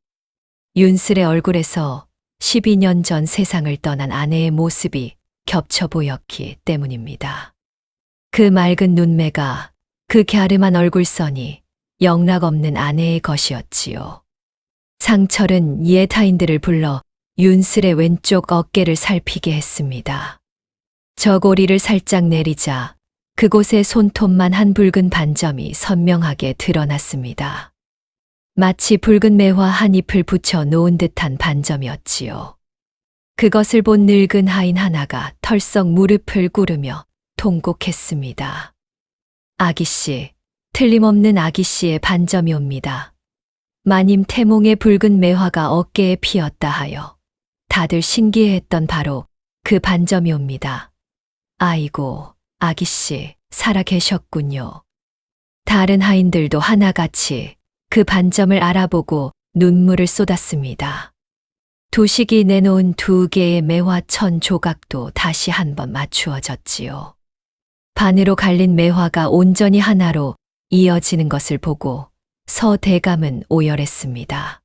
윤슬의 얼굴에서 12년 전 세상을 떠난 아내의 모습이 겹쳐 보였기 때문입니다. 그 맑은 눈매가, 그 갸름한 얼굴선이 영락없는 아내의 것이었지요. 상철은 예타인들을 불러 윤슬의 왼쪽 어깨를 살피게 했습니다. 저고리를 살짝 내리자 그곳에 손톱만 한 붉은 반점이 선명하게 드러났습니다. 마치 붉은 매화 한 잎을 붙여 놓은 듯한 반점이었지요. 그것을 본 늙은 하인 하나가 털썩 무릎을 꿇으며 통곡했습니다. 아기씨, 틀림없는 아기씨의 반점이옵니다. 마님 태몽의 붉은 매화가 어깨에 피었다 하여 다들 신기해했던 바로 그 반점이옵니다. 아이고, 아기씨, 살아 계셨군요. 다른 하인들도 하나같이 그 반점을 알아보고 눈물을 쏟았습니다. 도식이 내놓은 2개의 매화천 조각도 다시 한번 맞추어졌지요. 반으로 갈린 매화가 온전히 하나로 이어지는 것을 보고 대감은 오열했습니다.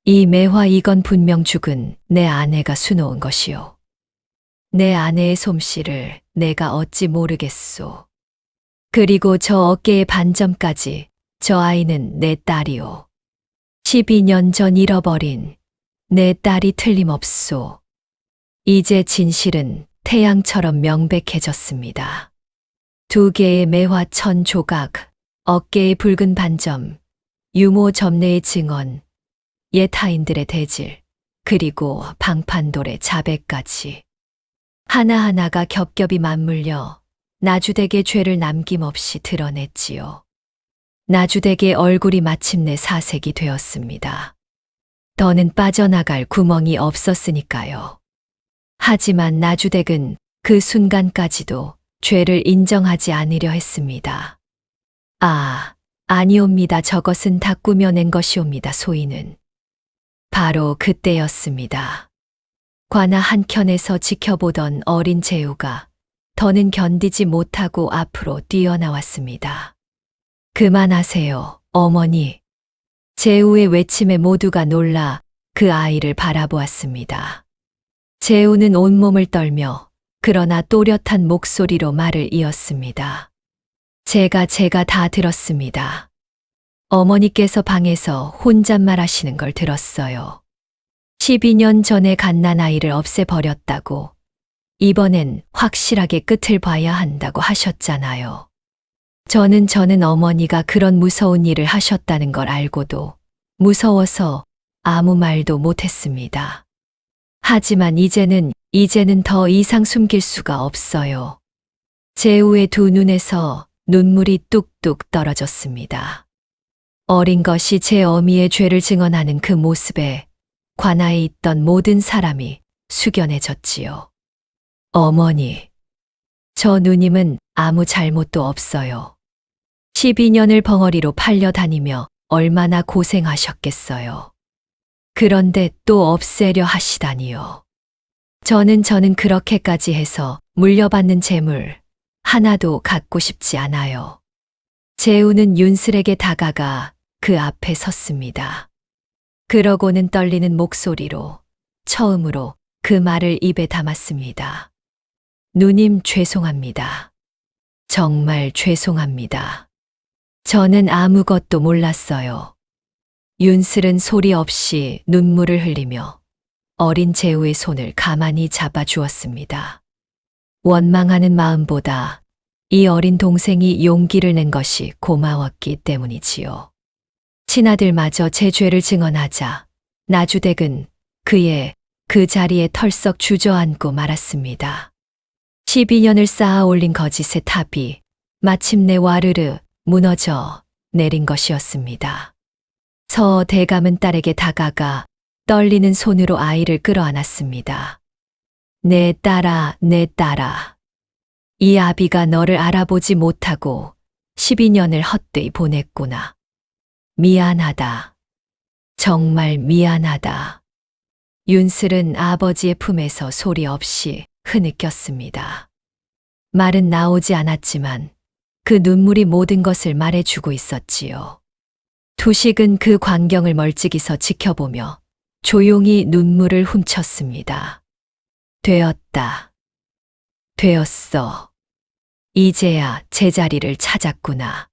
이 매화 이건 분명 죽은 내 아내가 수놓은 것이오. 내 아내의 솜씨를 내가 어찌 모르겠소. 그리고 저 어깨의 반점까지 저 아이는 내 딸이오. 12년 전 잃어버린 내 딸이 틀림없소. 이제 진실은 태양처럼 명백해졌습니다. 2개의 매화천 조각, 어깨의 붉은 반점, 유모 점례의 증언, 예타인들의 대질, 그리고 방판돌의 자백까지. 하나하나가 겹겹이 맞물려 나주댁의 죄를 남김없이 드러냈지요. 나주댁의 얼굴이 마침내 사색이 되었습니다. 더는 빠져나갈 구멍이 없었으니까요. 하지만 나주댁은 그 순간까지도 죄를 인정하지 않으려 했습니다. 아니옵니다. 저것은 다 꾸며낸 것이옵니다. 소희는. 바로 그때였습니다. 관아 한켠에서 지켜보던 어린 재우가 더는 견디지 못하고 앞으로 뛰어나왔습니다. 그만하세요, 어머니. 재우의 외침에 모두가 놀라 그 아이를 바라보았습니다. 재우는 온몸을 떨며 그러나 또렷한 목소리로 말을 이었습니다. 제가 다 들었습니다. 어머니께서 방에서 혼잣말 하시는 걸 들었어요. 12년 전에 갓난아이를 없애버렸다고, 이번엔 확실하게 끝을 봐야 한다고 하셨잖아요. 저는 어머니가 그런 무서운 일을 하셨다는 걸 알고도 무서워서 아무 말도 못했습니다. 하지만 이제는 더 이상 숨길 수가 없어요. 재우의 두 눈에서 눈물이 뚝뚝 떨어졌습니다. 어린 것이 제 어미의 죄를 증언하는 그 모습에 관아에 있던 모든 사람이 숙연해졌지요. 어머니, 저 누님은 아무 잘못도 없어요. 12년을 벙어리로 팔려다니며 얼마나 고생하셨겠어요. 그런데 또 없애려 하시다니요. 저는 그렇게까지 해서 물려받는 재물 하나도 갖고 싶지 않아요. 재우는 윤슬에게 다가가 그 앞에 섰습니다. 그러고는 떨리는 목소리로 처음으로 그 말을 입에 담았습니다. 누님 죄송합니다. 정말 죄송합니다. 저는 아무것도 몰랐어요. 윤슬은 소리 없이 눈물을 흘리며 어린 재우의 손을 가만히 잡아주었습니다. 원망하는 마음보다 이 어린 동생이 용기를 낸 것이 고마웠기 때문이지요. 친아들마저 제 죄를 증언하자 나주댁은 그 자리에 털썩 주저앉고 말았습니다. 12년을 쌓아 올린 거짓의 탑이 마침내 와르르 무너져 내린 것이었습니다. 서 대감은 딸에게 다가가 떨리는 손으로 아이를 끌어안았습니다. 내 딸아, 내 딸아. 이 아비가 너를 알아보지 못하고 12년을 헛되이 보냈구나. 미안하다. 정말 미안하다. 윤슬은 아버지의 품에서 소리 없이 흐느꼈습니다. 말은 나오지 않았지만 그 눈물이 모든 것을 말해주고 있었지요. 두식은 그 광경을 멀찍이서 지켜보며 조용히 눈물을 훔쳤습니다. 되었다. 되었어. 이제야 제자리를 찾았구나.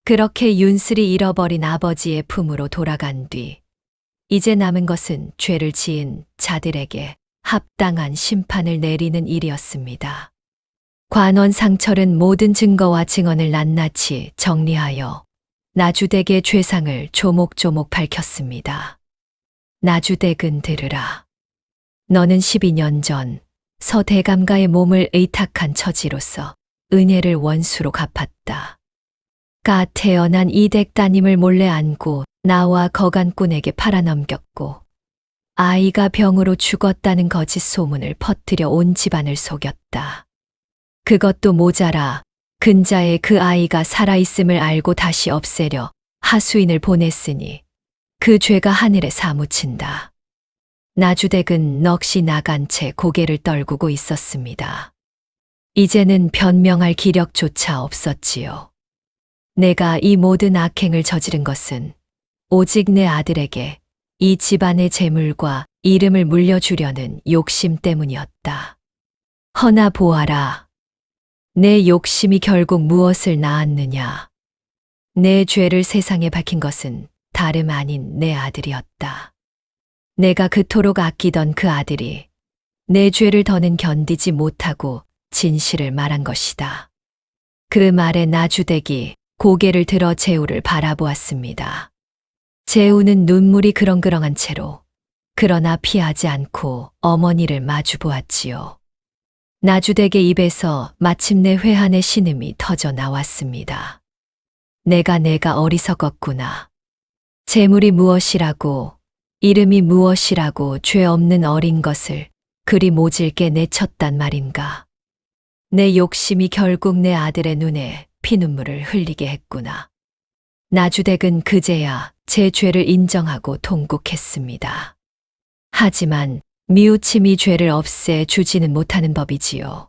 그렇게 윤슬이 잃어버린 아버지의 품으로 돌아간 뒤 이제 남은 것은 죄를 지은 자들에게 합당한 심판을 내리는 일이었습니다. 관원 상철은 모든 증거와 증언을 낱낱이 정리하여 나주댁의 죄상을 조목조목 밝혔습니다. 나주댁은 들으라. 너는 12년 전 서대감가의 몸을 의탁한 처지로서 은혜를 원수로 갚았다. 가 태어난 이댁 따님을 몰래 안고 나와 거간꾼에게 팔아넘겼고 아이가 병으로 죽었다는 거짓 소문을 퍼뜨려 온 집안을 속였다. 그것도 모자라 근자에 그 아이가 살아있음을 알고 다시 없애려 하수인을 보냈으니 그 죄가 하늘에 사무친다. 나주댁은 넋이 나간 채 고개를 떨구고 있었습니다. 이제는 변명할 기력조차 없었지요. 내가 이 모든 악행을 저지른 것은 오직 내 아들에게 이 집안의 재물과 이름을 물려주려는 욕심 때문이었다. 허나 보아라. 내 욕심이 결국 무엇을 낳았느냐. 내 죄를 세상에 밝힌 것은 다름 아닌 내 아들이었다. 내가 그토록 아끼던 그 아들이 내 죄를 더는 견디지 못하고 진실을 말한 것이다. 그 말에 나주댁이 고개를 들어 재우를 바라보았습니다. 재우는 눈물이 그렁그렁한 채로 그러나 피하지 않고 어머니를 마주 보았지요. 나주댁의 입에서 마침내 회한의 신음이 터져 나왔습니다. 내가 어리석었구나. 재물이 무엇이라고 이름이 무엇이라고 죄 없는 어린 것을 그리 모질게 내쳤단 말인가. 내 욕심이 결국 내 아들의 눈에 피눈물을 흘리게 했구나. 나주댁은 그제야 제 죄를 인정하고 통곡했습니다. 하지만 미우침이 죄를 없애 주지는 못하는 법이지요.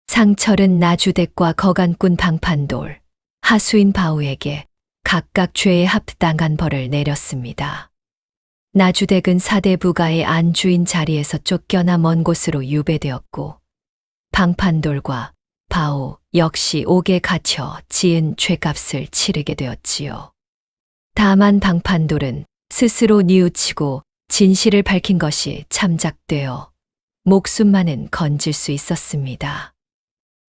상철은 나주댁과 거간꾼 방판돌, 하수인 바우에게 각각 죄에 합당한 벌을 내렸습니다. 나주댁은 사대부가의 안주인 자리에서 쫓겨나 먼 곳으로 유배되었고, 방판돌과 바우 역시 옥에 갇혀 지은 죄값을 치르게 되었지요. 다만 방판돌은 스스로 뉘우치고 진실을 밝힌 것이 참작되어 목숨만은 건질 수 있었습니다.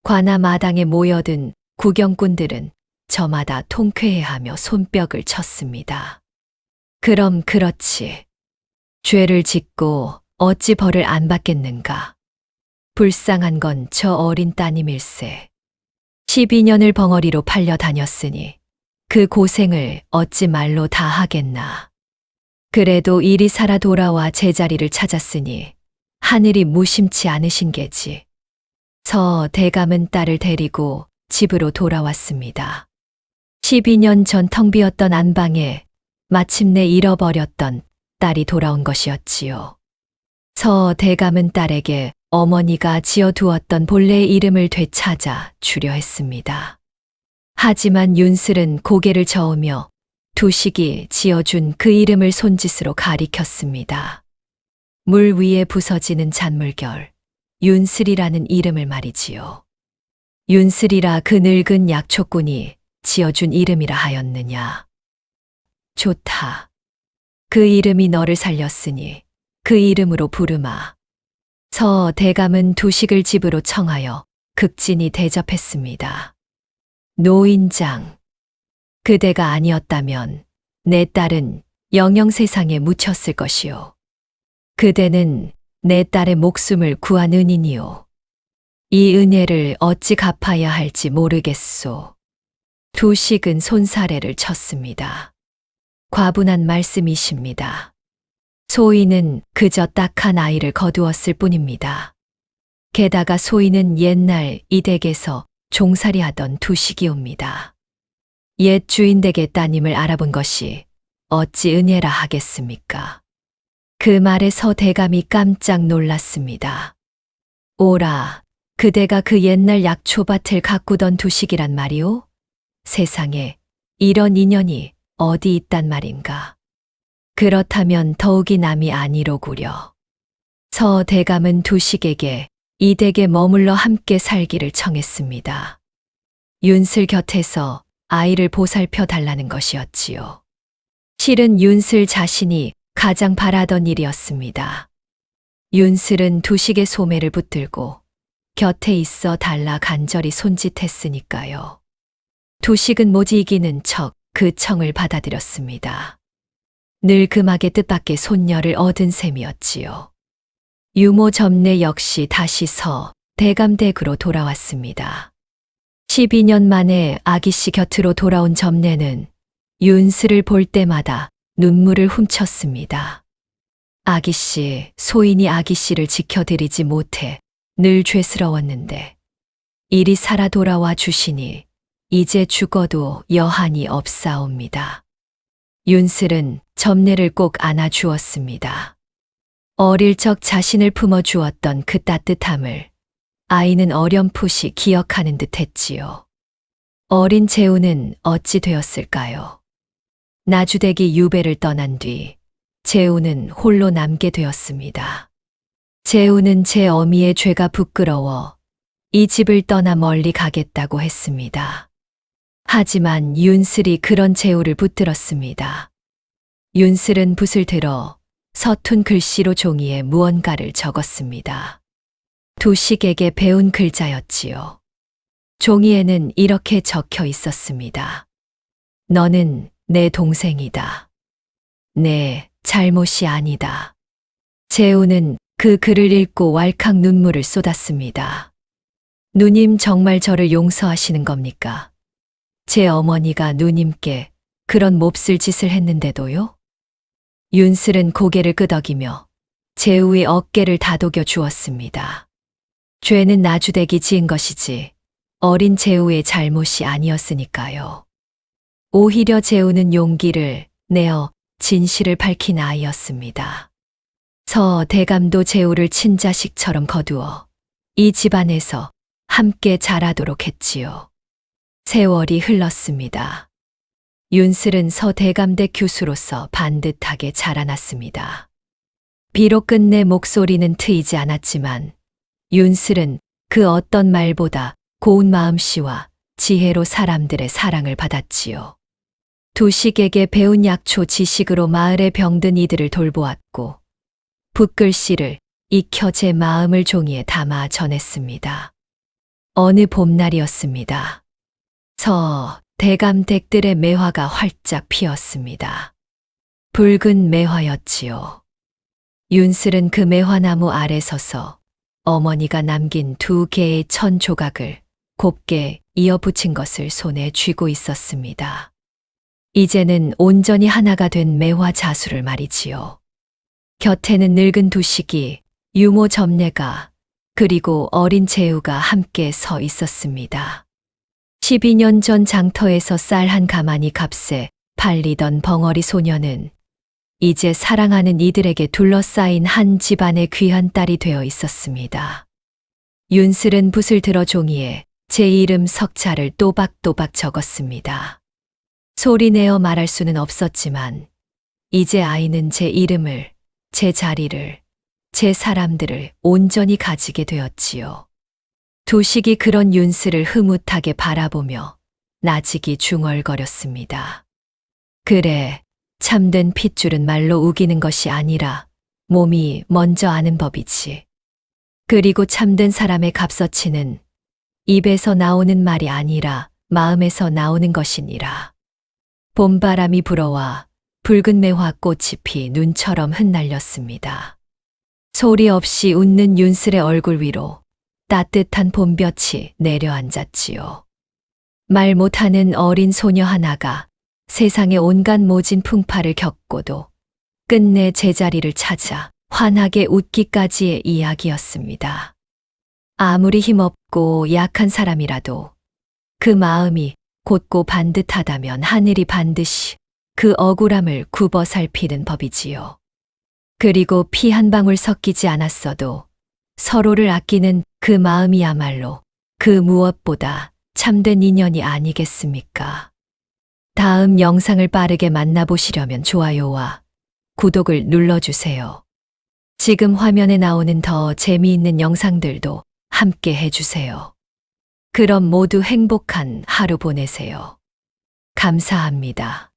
관아 마당에 모여든 구경꾼들은 저마다 통쾌해하며 손뼉을 쳤습니다. 그럼 그렇지. 죄를 짓고 어찌 벌을 안 받겠는가. 불쌍한 건 저 어린 따님일세. 12년을 벙어리로 팔려 다녔으니 그 고생을 어찌 말로 다 하겠나. 그래도 이리 살아 돌아와 제자리를 찾았으니 하늘이 무심치 않으신 게지. 서 대감은 딸을 데리고 집으로 돌아왔습니다. 12년 전 텅 비었던 안방에 마침내 잃어버렸던 딸이 돌아온 것이었지요. 서 대감은 딸에게 어머니가 지어두었던 본래의 이름을 되찾아 주려 했습니다. 하지만 윤슬은 고개를 저으며 두식이 지어준 그 이름을 손짓으로 가리켰습니다. 물 위에 부서지는 잔물결, 윤슬이라는 이름을 말이지요. 윤슬이라 그 늙은 약초꾼이 지어준 이름이라 하였느냐. 좋다. 그 이름이 너를 살렸으니 그 이름으로 부르마. 서 대감은 두식을 집으로 청하여 극진히 대접했습니다. 노인장. 그대가 아니었다면 내 딸은 영영 세상에 묻혔을 것이오. 그대는 내 딸의 목숨을 구한 은인이오. 이 은혜를 어찌 갚아야 할지 모르겠소. 두식은 손사래를 쳤습니다. 과분한 말씀이십니다. 소인은 그저 딱한 아이를 거두었을 뿐입니다. 게다가 소인은 옛날 이 댁에서 종살이 하던 두식이옵니다. 옛 주인 댁의 따님을 알아본 것이 어찌 은혜라 하겠습니까? 그 말에 서 대감이 깜짝 놀랐습니다. 오라, 그대가 그 옛날 약초밭을 가꾸던 두식이란 말이오? 세상에 이런 인연이 어디 있단 말인가? 그렇다면 더욱이 남이 아니로구려. 서 대감은 두식에게 이 댁에 머물러 함께 살기를 청했습니다. 윤슬 곁에서 아이를 보살펴 달라는 것이었지요. 실은 윤슬 자신이 가장 바라던 일이었습니다. 윤슬은 두식의 소매를 붙들고 곁에 있어 달라 간절히 손짓했으니까요. 두식은 모지 이기는 척 그 청을 받아들였습니다. 늘 금악의 뜻밖의 손녀를 얻은 셈이었지요. 유모 점례 역시 다시 서 대감댁으로 돌아왔습니다. 12년 만에 아기씨 곁으로 돌아온 점례는 윤슬을 볼 때마다 눈물을 훔쳤습니다. 아기씨, 소인이 아기씨를 지켜드리지 못해 늘 죄스러웠는데 이리 살아 돌아와 주시니 이제 죽어도 여한이 없사옵니다. 윤슬은 점례를 꼭 안아주었습니다. 어릴 적 자신을 품어주었던 그 따뜻함을 아이는 어렴풋이 기억하는 듯 했지요. 어린 재우는 어찌 되었을까요? 나주댁이 유배를 떠난 뒤 재우는 홀로 남게 되었습니다. 재우는 제 어미의 죄가 부끄러워 이 집을 떠나 멀리 가겠다고 했습니다. 하지만 윤슬이 그런 재우를 붙들었습니다. 윤슬은 붓을 들어 서툰 글씨로 종이에 무언가를 적었습니다. 두식에게 배운 글자였지요. 종이에는 이렇게 적혀 있었습니다. 너는 내 동생이다. 내 잘못이 아니다. 재우는 그 글을 읽고 왈칵 눈물을 쏟았습니다. 누님 정말 저를 용서하시는 겁니까? 제 어머니가 누님께 그런 몹쓸 짓을 했는데도요? 윤슬은 고개를 끄덕이며 재우의 어깨를 다독여 주었습니다. 죄는 나주댁이 지은 것이지 어린 재우의 잘못이 아니었으니까요. 오히려 재우는 용기를 내어 진실을 밝힌 아이였습니다. 서 대감도 재우를 친자식처럼 거두어 이 집안에서 함께 자라도록 했지요. 세월이 흘렀습니다. 윤슬은 서 대감대 교수로서 반듯하게 자라났습니다. 비록 끝내 목소리는 트이지 않았지만 윤슬은 그 어떤 말보다 고운 마음씨와 지혜로 사람들의 사랑을 받았지요. 두식에게 배운 약초 지식으로 마을에 병든 이들을 돌보았고 붓글씨를 익혀 제 마음을 종이에 담아 전했습니다. 어느 봄날이었습니다. 서 대감 댁들의 매화가 활짝 피었습니다. 붉은 매화였지요. 윤슬은 그 매화나무 아래 서서 어머니가 남긴 2개의 천 조각을 곱게 이어붙인 것을 손에 쥐고 있었습니다. 이제는 온전히 하나가 된 매화 자수를 말이지요. 곁에는 늙은 두식이, 유모 점례가, 그리고 어린 재우가 함께 서 있었습니다. 12년 전 장터에서 쌀 한 가마니 값에 팔리던 벙어리 소녀는 이제 사랑하는 이들에게 둘러싸인 한 집안의 귀한 딸이 되어 있었습니다. 윤슬은 붓을 들어 종이에 제 이름 석자를 또박또박 적었습니다. 소리내어 말할 수는 없었지만 이제 아이는 제 이름을, 제 자리를, 제 사람들을 온전히 가지게 되었지요. 두식이 그런 윤슬을 흐뭇하게 바라보며 나직이 중얼거렸습니다. 그래, 참된 핏줄은 말로 우기는 것이 아니라 몸이 먼저 아는 법이지. 그리고 참된 사람의 값어치는 입에서 나오는 말이 아니라 마음에서 나오는 것이니라. 봄바람이 불어와 붉은 매화 꽃이 피 눈처럼 흩날렸습니다. 소리 없이 웃는 윤슬의 얼굴 위로 따뜻한 봄볕이 내려앉았지요. 말 못하는 어린 소녀 하나가 세상의 온갖 모진 풍파를 겪고도 끝내 제자리를 찾아 환하게 웃기까지의 이야기였습니다. 아무리 힘없고 약한 사람이라도 그 마음이 곧고 반듯하다면 하늘이 반드시 그 억울함을 굽어 살피는 법이지요. 그리고 피 한 방울 섞이지 않았어도 서로를 아끼는 그 마음이야말로 그 무엇보다 참된 인연이 아니겠습니까? 다음 영상을 빠르게 만나보시려면 좋아요와 구독을 눌러주세요. 지금 화면에 나오는 더 재미있는 영상들도 함께 해주세요. 그럼 모두 행복한 하루 보내세요. 감사합니다.